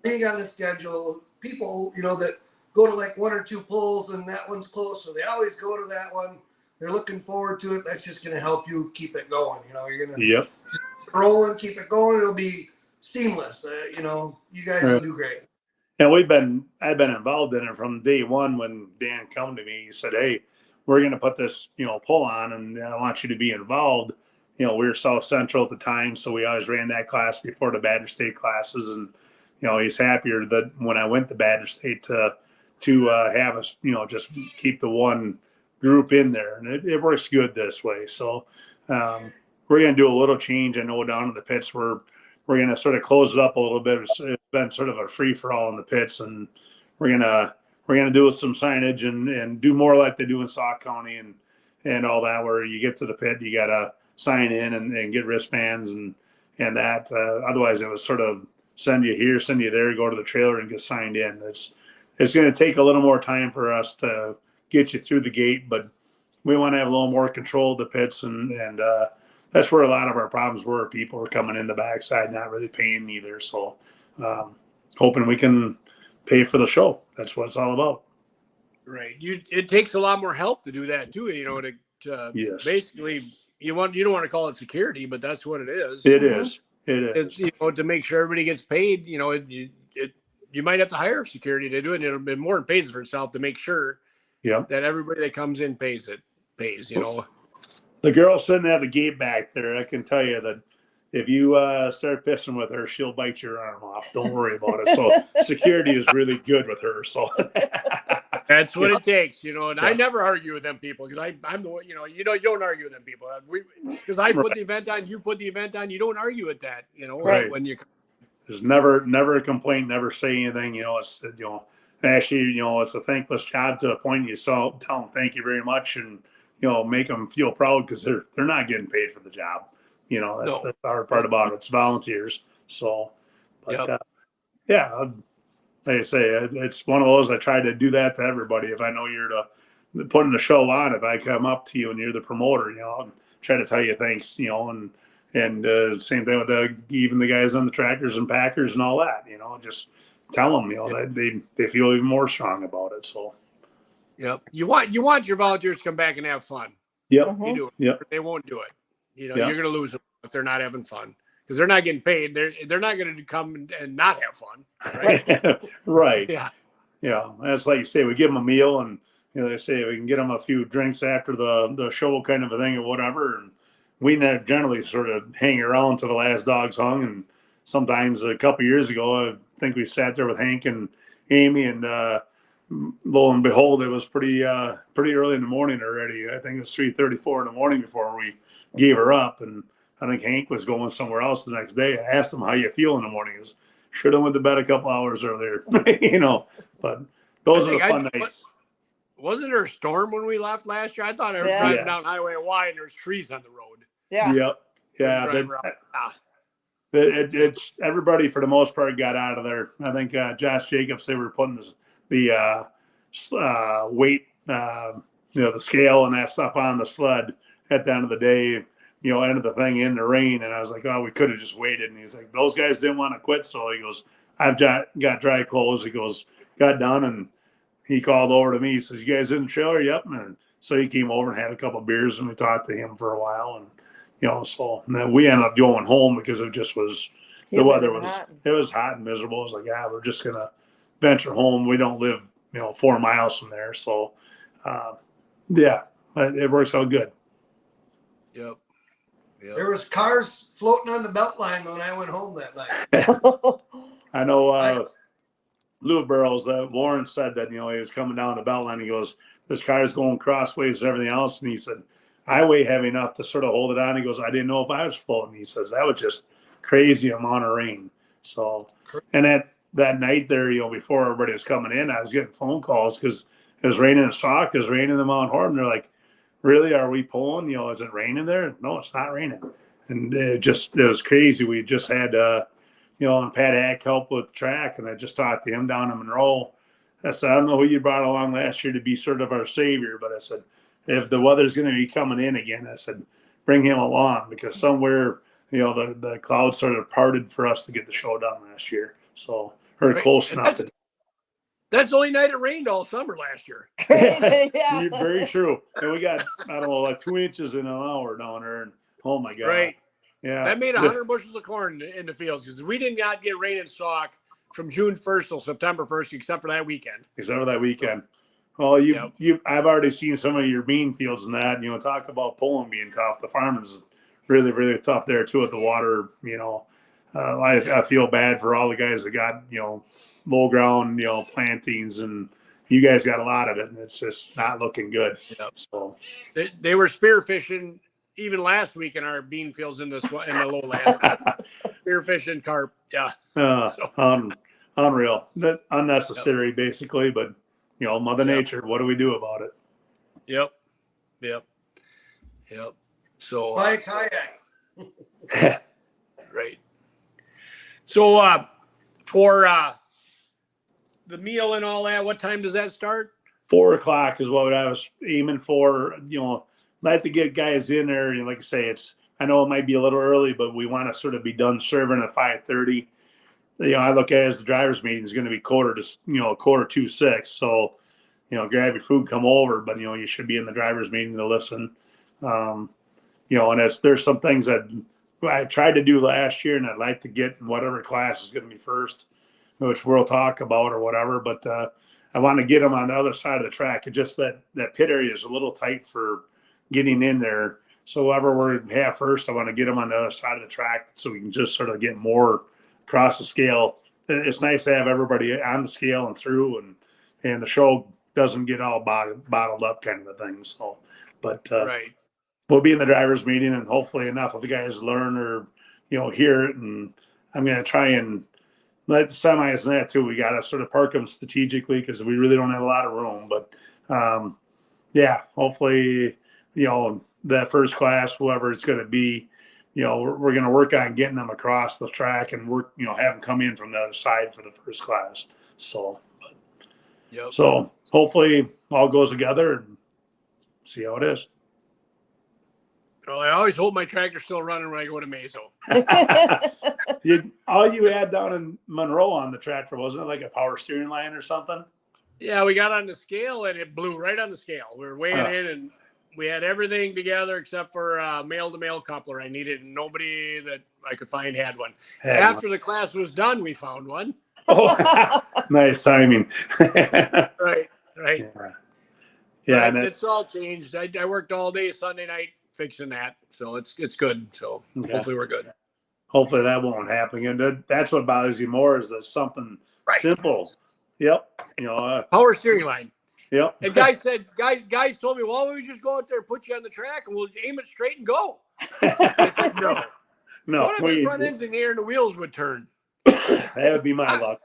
being on the schedule. People, that go to like 1 or 2 pulls, and that one's close, so they always go to that one. They're looking forward to it. That's just going to help you keep it going. You're going to Yep. rolling, keep it going. It'll be seamless. You guys will do great. And I've been involved in it from day one when Dan come to me. He said, "Hey, we're going to put this, pull on, and I want you to be involved." We were South Central at the time, so we always ran that class before the Badger State classes, and he's happier that when I went to Badger State to have us, just keep the one group in there, and it works good this way. So we're going to do a little change. I know down in the pits we're going to sort of close it up a little bit. It's been sort of a free for all in the pits, and we're gonna do some signage and do more like they do in Sauk County and all that, where you get to the pit, you gotta sign in and get wristbands and that. Otherwise, it was sort of send you here, send you there, go to the trailer and get signed in. It's going to take a little more time for us to get you through the gate, but we want to have a little more control of the pits and that's where a lot of our problems were. People were coming in the backside, not really paying either. So, hoping we can pay for the show. That's what it's all about. Right. It takes a lot more help to do that too. Yes. Basically, you don't want to call it security, but that's what it is. It is. It is. It's, to make sure everybody gets paid. You might have to hire security to do it. And it'll be more than pays for itself to make sure Yep. that everybody that comes in pays. The girl sitting at the gate back there, I can tell you that if you start pissing with her, she'll bite your arm off. Don't worry about it. So security is really good with her. So that's what it takes, And I never argue with them people because I'm the one. You don't argue with them people because I put the event on, you put the event on. You don't argue with that, Right. When you. There's never a complaint, never say anything. It's actually it's a thankless job to appoint you. So tell them thank you very much and make them feel proud because they're not getting paid for the job. That's the hard part about it. It's volunteers. So, but like I say, it's one of those. I try to do that to everybody. If I know you're putting the show on, if I come up to you and you're the promoter, I'll try to tell you thanks. And same thing with even the guys on the tractors and packers and all that. Just tell them that they feel even more strong about it. So. Yep. You want your volunteers to come back and have fun. Yep. You do it. Yep. They won't do it. You're going to lose them if they're not having fun because they're not getting paid. They're not going to come and not have fun. Right. Right. Yeah. Yeah. That's like you say, we give them a meal and, they say we can get them a few drinks after the show kind of a thing or whatever. And we generally sort of hang around till the last dog's hung. And sometimes a couple years ago, I think we sat there with Hank and Amy and, lo and behold, it was pretty early in the morning already. I think it was 3:34 in the morning before we gave her up. And I think Hank was going somewhere else the next day. I asked him how you feel in the morning. He goes, should have went to bed a couple hours earlier, but those are the fun nights. Wasn't there a storm when we left last year? I thought I was driving down Highway Y and there's trees on the road. Yeah. Yep. Yeah. It's everybody for the most part got out of there. I think Josh Jacobs, they were putting the weight, the scale and that stuff on the sled at the end of the day, ended the thing in the rain. And I was like, oh, we could have just waited. And he's like, those guys didn't want to quit. So he goes, I've got dry clothes. He goes, got done. And he called over to me. He says, you guys in the trailer? Yep. And so he came over and had a couple of beers and we talked to him for a while. And, so and then we ended up going home because it just was, the weather was, it was hot and miserable. I was like, we're just going to venture home. We don't live, 4 miles from there. So, it works out good. Yep. There was cars floating on the belt line when I went home that night. I know Lou Burrows, Warren said that, he was coming down the belt line. He goes, this car's going crossways and everything else. And he said, I weigh heavy enough to sort of hold it on. He goes, I didn't know if I was floating. He says, that was just crazy amount of rain. So, and that night there, before everybody was coming in, I was getting phone calls because it was raining in Sauk, it was raining in Mount Horton. They're like, really, are we pulling? Is it raining there? No, it's not raining. and it was crazy. We just had, and Pat Hack help with the track, and I just talked to him down in Monroe. I said, I don't know who you brought along last year to be sort of our savior, but I said, if the weather's going to be coming in again, I said, bring him along, because somewhere, the clouds sort of parted for us to get the show done last year. So, or Right. close And enough. That's the only night it rained all summer last year. Yeah. Very true. And we got, I don't know, like 2 inches in an hour down there. And oh my God. Right. Yeah. That made 100 bushels of corn in the fields, because we did not get rain and sock from June 1st till September 1st, except for that weekend. Well, I've already seen some of your bean fields and that, talk about pulling being tough. The farming's really, really tough there too at the water, I feel bad for all the guys that got, low ground, plantings, and you guys got a lot of it, and it's just not looking good. Yep. So they were spear fishing even last week in our bean fields in the lowland. Spear fishing carp. Yeah. Unreal. Unnecessary, basically, but Mother Nature, what do we do about it? Yep. So Buy a kayak. right. So for the meal and all that, what time does that start? 4 o'clock is what I was aiming for. Like to get guys in there. Like I say, I know it might be a little early, but we want to sort of be done serving at 5:30. I look at it as the drivers' meeting is going to be quarter to 6. So, grab your food, come over, but you should be in the drivers' meeting to listen. And there's some things that I tried to do last year, and I'd like to get in whatever class is going to be first, which we'll talk about or whatever. But I want to get them on the other side of the track. It just that pit area is a little tight for getting in there. So whoever we're have first, I want to get them on the other side of the track so we can just sort of get more across the scale. It's nice to have everybody on the scale and through, and the show doesn't get all bottled up kind of a thing. So, but Right. We'll be in the drivers' meeting, and hopefully enough of the guys learn or hear it. And I'm going to try and let the semis and that too. We got to sort of park them strategically because we really don't have a lot of room. But hopefully that first class, whoever it's going to be, we're going to work on getting them across the track and work, have them come in from the other side for the first class. So, So hopefully all goes together and see how it is. Well, I always hope my tractor's still running when I go to Mazo. All you had down in Monroe on the tractor, wasn't it like a power steering line or something? Yeah, we got on the scale and it blew right on the scale. We were weighing in and we had everything together except for a male-to-male coupler I needed, and nobody that I could find had one. After the class was done, we found one. Oh, nice timing. Right. Yeah, and it's all changed. I worked all day Sunday night fixing that, so it's good. So hopefully we're good. Hopefully that won't happen again. That's what bothers you more is that something simple. Yep. Power steering line. Yep. And guys told me, well, why don't we just go out there and put you on the track and we'll aim it straight and go? I said, no. What if the front end's in the air and the wheels would turn? That would be my luck.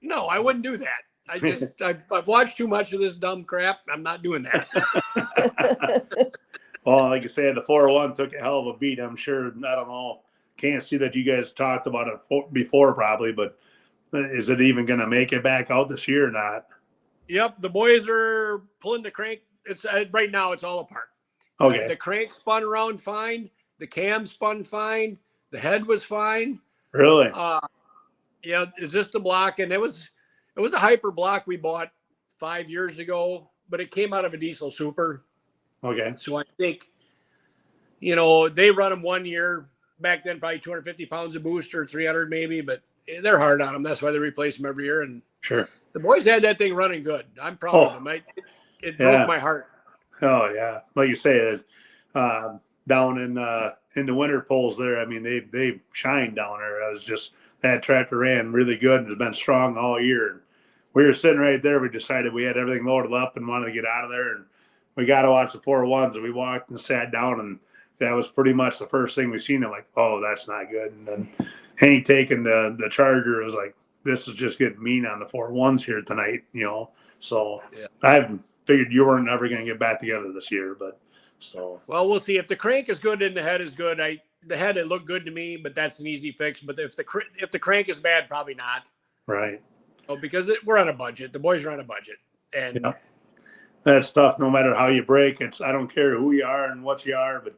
No, I wouldn't do that. I've watched too much of this dumb crap. I'm not doing that. Well, like I said, the 401 took a hell of a beat. I'm sure. I don't know. Can't see that you guys talked about it before, probably, but is it even going to make it back out this year or not? Yep, the boys are pulling the crank. It's right now. It's all apart. Okay. The crank spun around fine. The cam spun fine. The head was fine. Really? It's just the block, and it was a hyper block we bought 5 years ago, but it came out of a diesel super. Okay. So I think, they run them 1 year. Back then, probably 250 pounds of booster, 300 maybe, but they're hard on them. That's why they replace them every year. And sure, the boys had that thing running good. I'm proud of them. It broke my heart. Oh yeah, like you say, down in the winter poles there. I mean, they shine down there. It was just that tractor ran really good and has been strong all year. And we were sitting right there. We decided we had everything loaded up and wanted to get out of there, and we got to watch the 401s. And we walked and sat down, and that was pretty much the first thing we seen. I'm like, oh, that's not good. And then Henny taking the Charger was like, this is just getting mean on the 401s here tonight, So I figured you weren't ever going to get back together this year, but so. Well, we'll see. If the crank is good and the head is good, the head, it looked good to me, but that's an easy fix. But if the crank is bad, probably not. Right. Oh, because we're on a budget. The boys are on a budget, and Yeah. That stuff, no matter how you break, I don't care who you are and what you are, but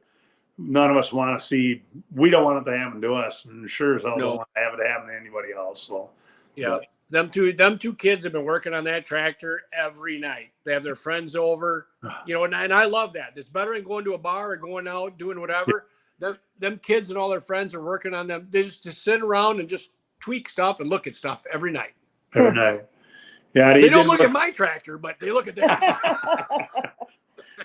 none of us want to see. We don't want it to happen to us, and sure as hell No. don't want to have it happen to anybody else. So yeah, them two kids have been working on that tractor every night. They have their friends over, and I love that. It's better than going to a bar or going out doing whatever. Them kids and all their friends are working on them. They just sit around and just tweak stuff and look at stuff every night. every night. Yeah, They don't look at my tractor, but they look at theirs.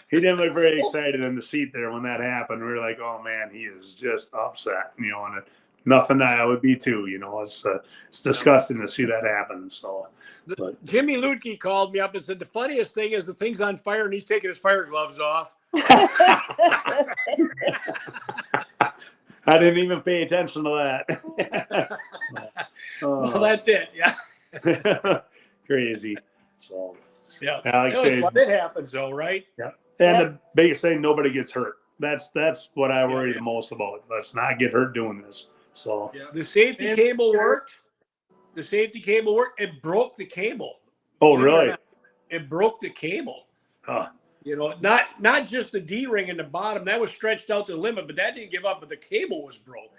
He didn't look very excited in the seat there when that happened. We were like, "Oh man, he is just upset," and nothing I would be too. It's disgusting to see that happen. So, but Jimmy Lutke called me up and said the funniest thing is the thing's on fire and he's taking his fire gloves off. I didn't even pay attention to that. Well, that's it. Yeah. Crazy. So, Yeah. like I said, It happens though, right? yeah. And the biggest thing, nobody gets hurt. That's what I worry the most about. Let's not get hurt doing this. So the safety cable worked. The safety cable worked. It broke the cable. Oh, really? It broke the cable. Huh. Not just the D ring in the bottom. That was stretched out to the limit, but that didn't give up. But the cable was broke.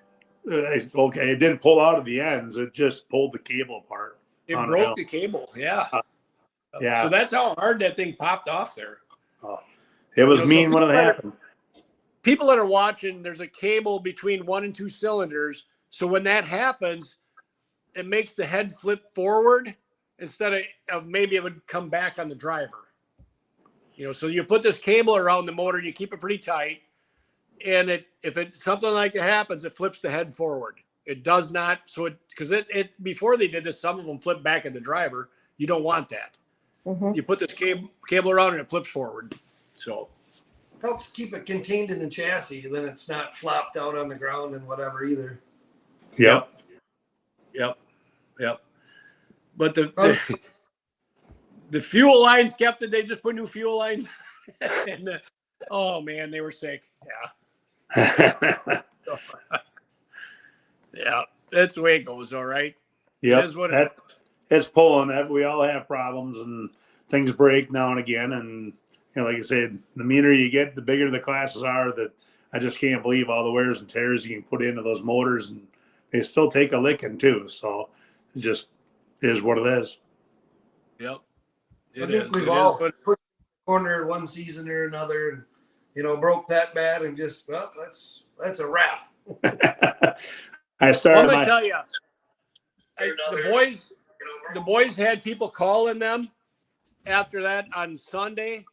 Okay, it didn't pull out of the ends. It just pulled the cable apart. It broke the cable. Yeah. Yeah. So that's how hard that thing popped off there. Oh, it was mean when it happened. People that are watching, there's a cable between 1 and 2 cylinders. So when that happens, it makes the head flip forward instead of maybe it would come back on the driver. So you put this cable around the motor, you keep it pretty tight. And if something like that happens, it flips the head forward. It does not. So because before they did this, some of them flip back at the driver. You don't want that. Mm-hmm. You put this cable around and it flips forward. So helps keep it contained in the chassis, then it's not flopped out on the ground and whatever either. Yep. But the fuel lines kept it. They just put new fuel lines. And oh man, they were sick. Yeah. Yeah, that's the way it goes. All right. Yeah. It's pulling. We all have problems and things break now and again. And like I said, the meaner you get, the bigger the classes are. That I just can't believe all the wears and tears you can put into those motors, and they still take a licking too. So it just is what it is. Yep. I think we've all put in the corner one season or another, and broke that bad and just that's a wrap. I started. I'm gonna tell you, the boys had people calling them after that on Sunday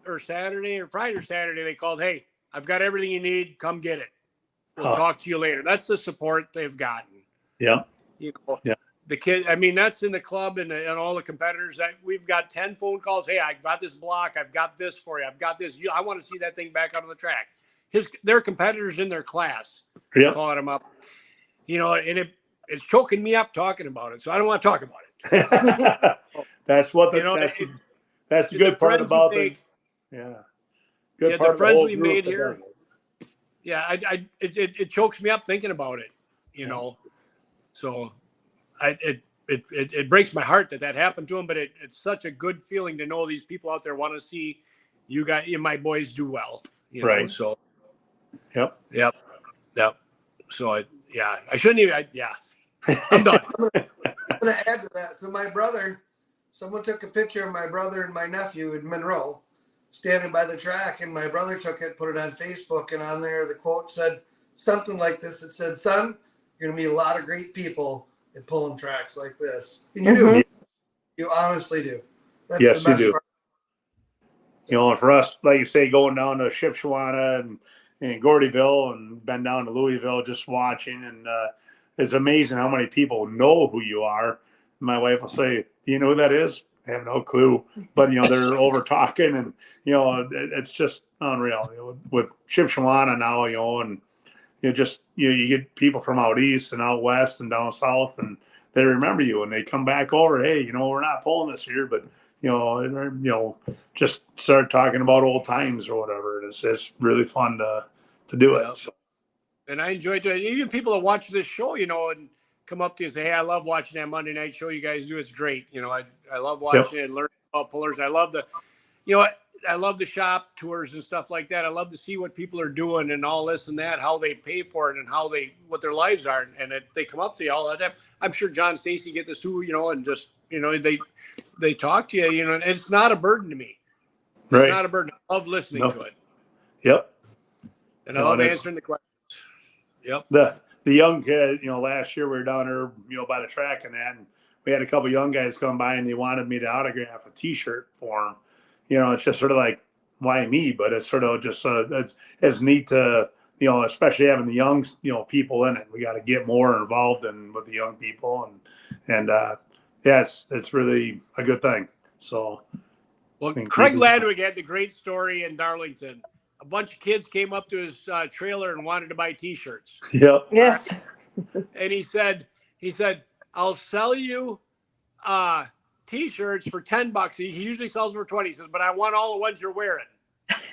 or Saturday or Friday or Saturday. They called, "Hey, I've got everything you need. Come get it. We'll talk to you later." That's the support they've gotten. Yeah. Yeah. The kid, that's in the club and all the competitors. We've got 10 phone calls. "Hey, I got this block. I've got this for you. I've got this. I want to see that thing back out on the track." Their competitors in their class calling them up. And it's choking me up talking about it, so I don't want to talk about it. That's what that's the good part about it. Yeah. Good part the friends we group made here. Yeah, it chokes me up thinking about it. So it breaks my heart that happened to them, but it's such a good feeling to know these people out there want to see you guys, my boys, do well. Right. So. Yep. So I shouldn't even. I'm done. I'm going to add to that. So my brother, someone took a picture of my brother and my nephew in Monroe standing by the track, and my brother took it, put it on Facebook, and on there the quote said something like this. It said, "Son, you're going to meet a lot of great people at pulling tracks like this." And you do. You honestly do. That's yes, the best you do. part. And for us, like you say, going down to Shipshewana and Gordyville and been down to Louisville just watching, and it's amazing how many people know who you are. My wife will say, "Do you know who that is?" I have no clue, but they're over talking, and it's just unreal. With Shipshewana now, and you get people from out east and out west and down south, and they remember you and they come back over. "Hey, we're not pulling this year, but just start talking about old times or whatever." It's really fun to do it. So. And I enjoyed it. Even people that watch this show, you know, and come up to you and say, hey, I love watching that Monday night show you guys do. It's great. You know, I love watching it and learning about pullers. I love I love the shop tours and stuff like that. I love to see what people are doing and all this and that, how they pay for it and what their lives are. And they come up to you all the time. I'm sure John Stacy get this too, you know, and just, you know, they talk to you, you know, and it's not a burden to me. It's not a burden. I love listening to it. Yep. And I love answering the questions. Yep. The young kid, you know, last year we were down there, you know, by the track and that, and we had a couple young guys come by and they wanted me to autograph a T-shirt for them. You know, it's just sort of like, why me? But it's sort of just it's neat to, you know, especially having the young, you know, people in it. We got to get more involved with the young people, and yes, it's really a good thing. So, well, Craig Ladwig had the great story in Darlington. A bunch of kids came up to his trailer and wanted to buy T-shirts. Yep. Yes. And he said, I'll sell you T-shirts for $10. He usually sells them for 20. He says, but I want all the ones you're wearing.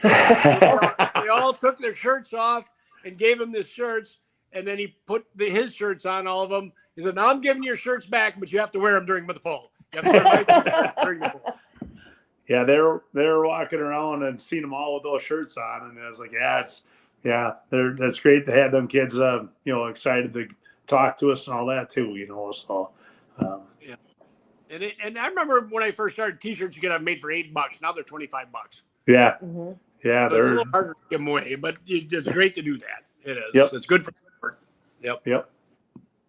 They all took their shirts off and gave him the shirts. And then he put his shirts on, all of them. He said, now I'm giving your shirts back, but you have to wear them during the poll. You have to wear them during the poll. Yeah, they're walking around and seen them all with those shirts on, and I was like, that's great to have them kids, you know, excited to talk to us and all that too, you know. So, yeah. And I remember when I first started, T-shirts you could have made for $8. Now they're $25. Yeah, Mm-hmm. yeah, so it's a little harder to give them away, but it's great to do that. It is. Yep. It's good for effort. Yep.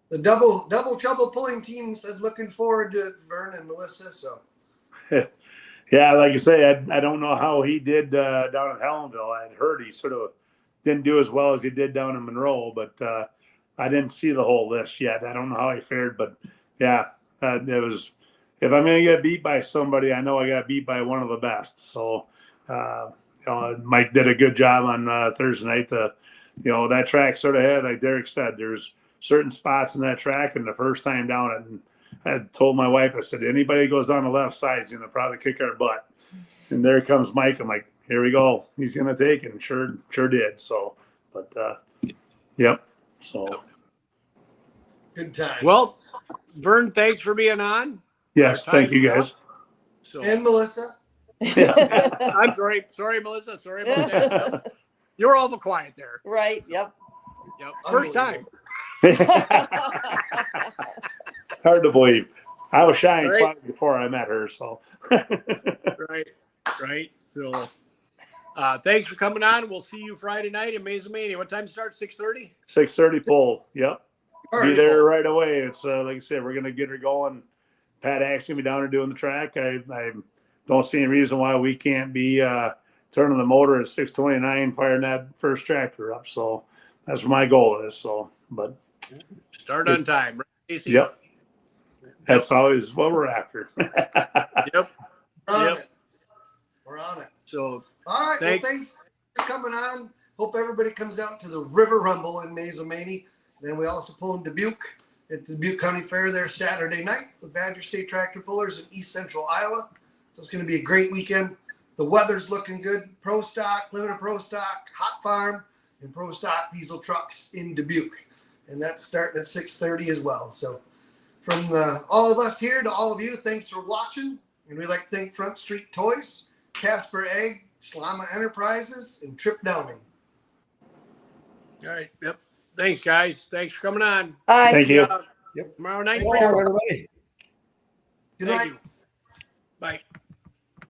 The double trouble pulling team said looking forward to Vern and Melissa. So. Yeah, like you say, I don't know how he did down at Helenville. I had heard he sort of didn't do as well as he did down in Monroe, but I didn't see the whole list yet. I don't know how he fared, but yeah, it was. If I'm going to get beat by somebody, I know I got beat by one of the best. So, you know, Mike did a good job on Thursday night. You know, that track sort of had, like Derek said, there's certain spots in that track, and the first time down it. And I told my wife, I said, anybody who goes down the left side is going to probably kick our butt. And there comes Mike. I'm like, here we go. He's going to take it. And sure did. So, but, yep. So. Good time. Well, Vern, thanks for being on. Yes, thank you guys. So, and Melissa. Yeah. I'm sorry. Sorry, Melissa. Sorry about that. You were awful quiet there. Right. Yep. First time. Hard to believe. I was shy and quiet before I met her, so. Right. So, thanks for coming on. We'll see you Friday night in Mazomanie. What time starts? 6:30? 6:30 pull. Yep. Right. Be there right away. It's like I said, we're gonna get her going. Pat Axe gonna be down there doing the track. I don't see any reason why we can't be turning the motor at 6:29, firing that first tractor up. So that's what my goal is. So, but start on time, right, Casey? Yep. That's always what we're after. Yep. We're on it. So, all right. Thanks for coming on. Hope everybody comes out to the River Rumble in Mazomanie. Then we also pull in Dubuque at the Dubuque County Fair there Saturday night with Badger State Tractor Pullers in East Central Iowa. So it's going to be a great weekend. The weather's looking good. Pro Stock, Limited Pro Stock, Hot Farm, and Pro Stock diesel trucks in Dubuque. And that's starting at 6:30 as well. So from all of us here to all of you, thanks for watching. And we'd like to thank Front Street Toys, Casper Egg, Slama Enterprises, and Trip Downing. all right. Yep. Thanks, guys. Thanks for coming on. Bye. Thank you. Tomorrow night. Thank you, everybody. Good night. Thank you. Bye.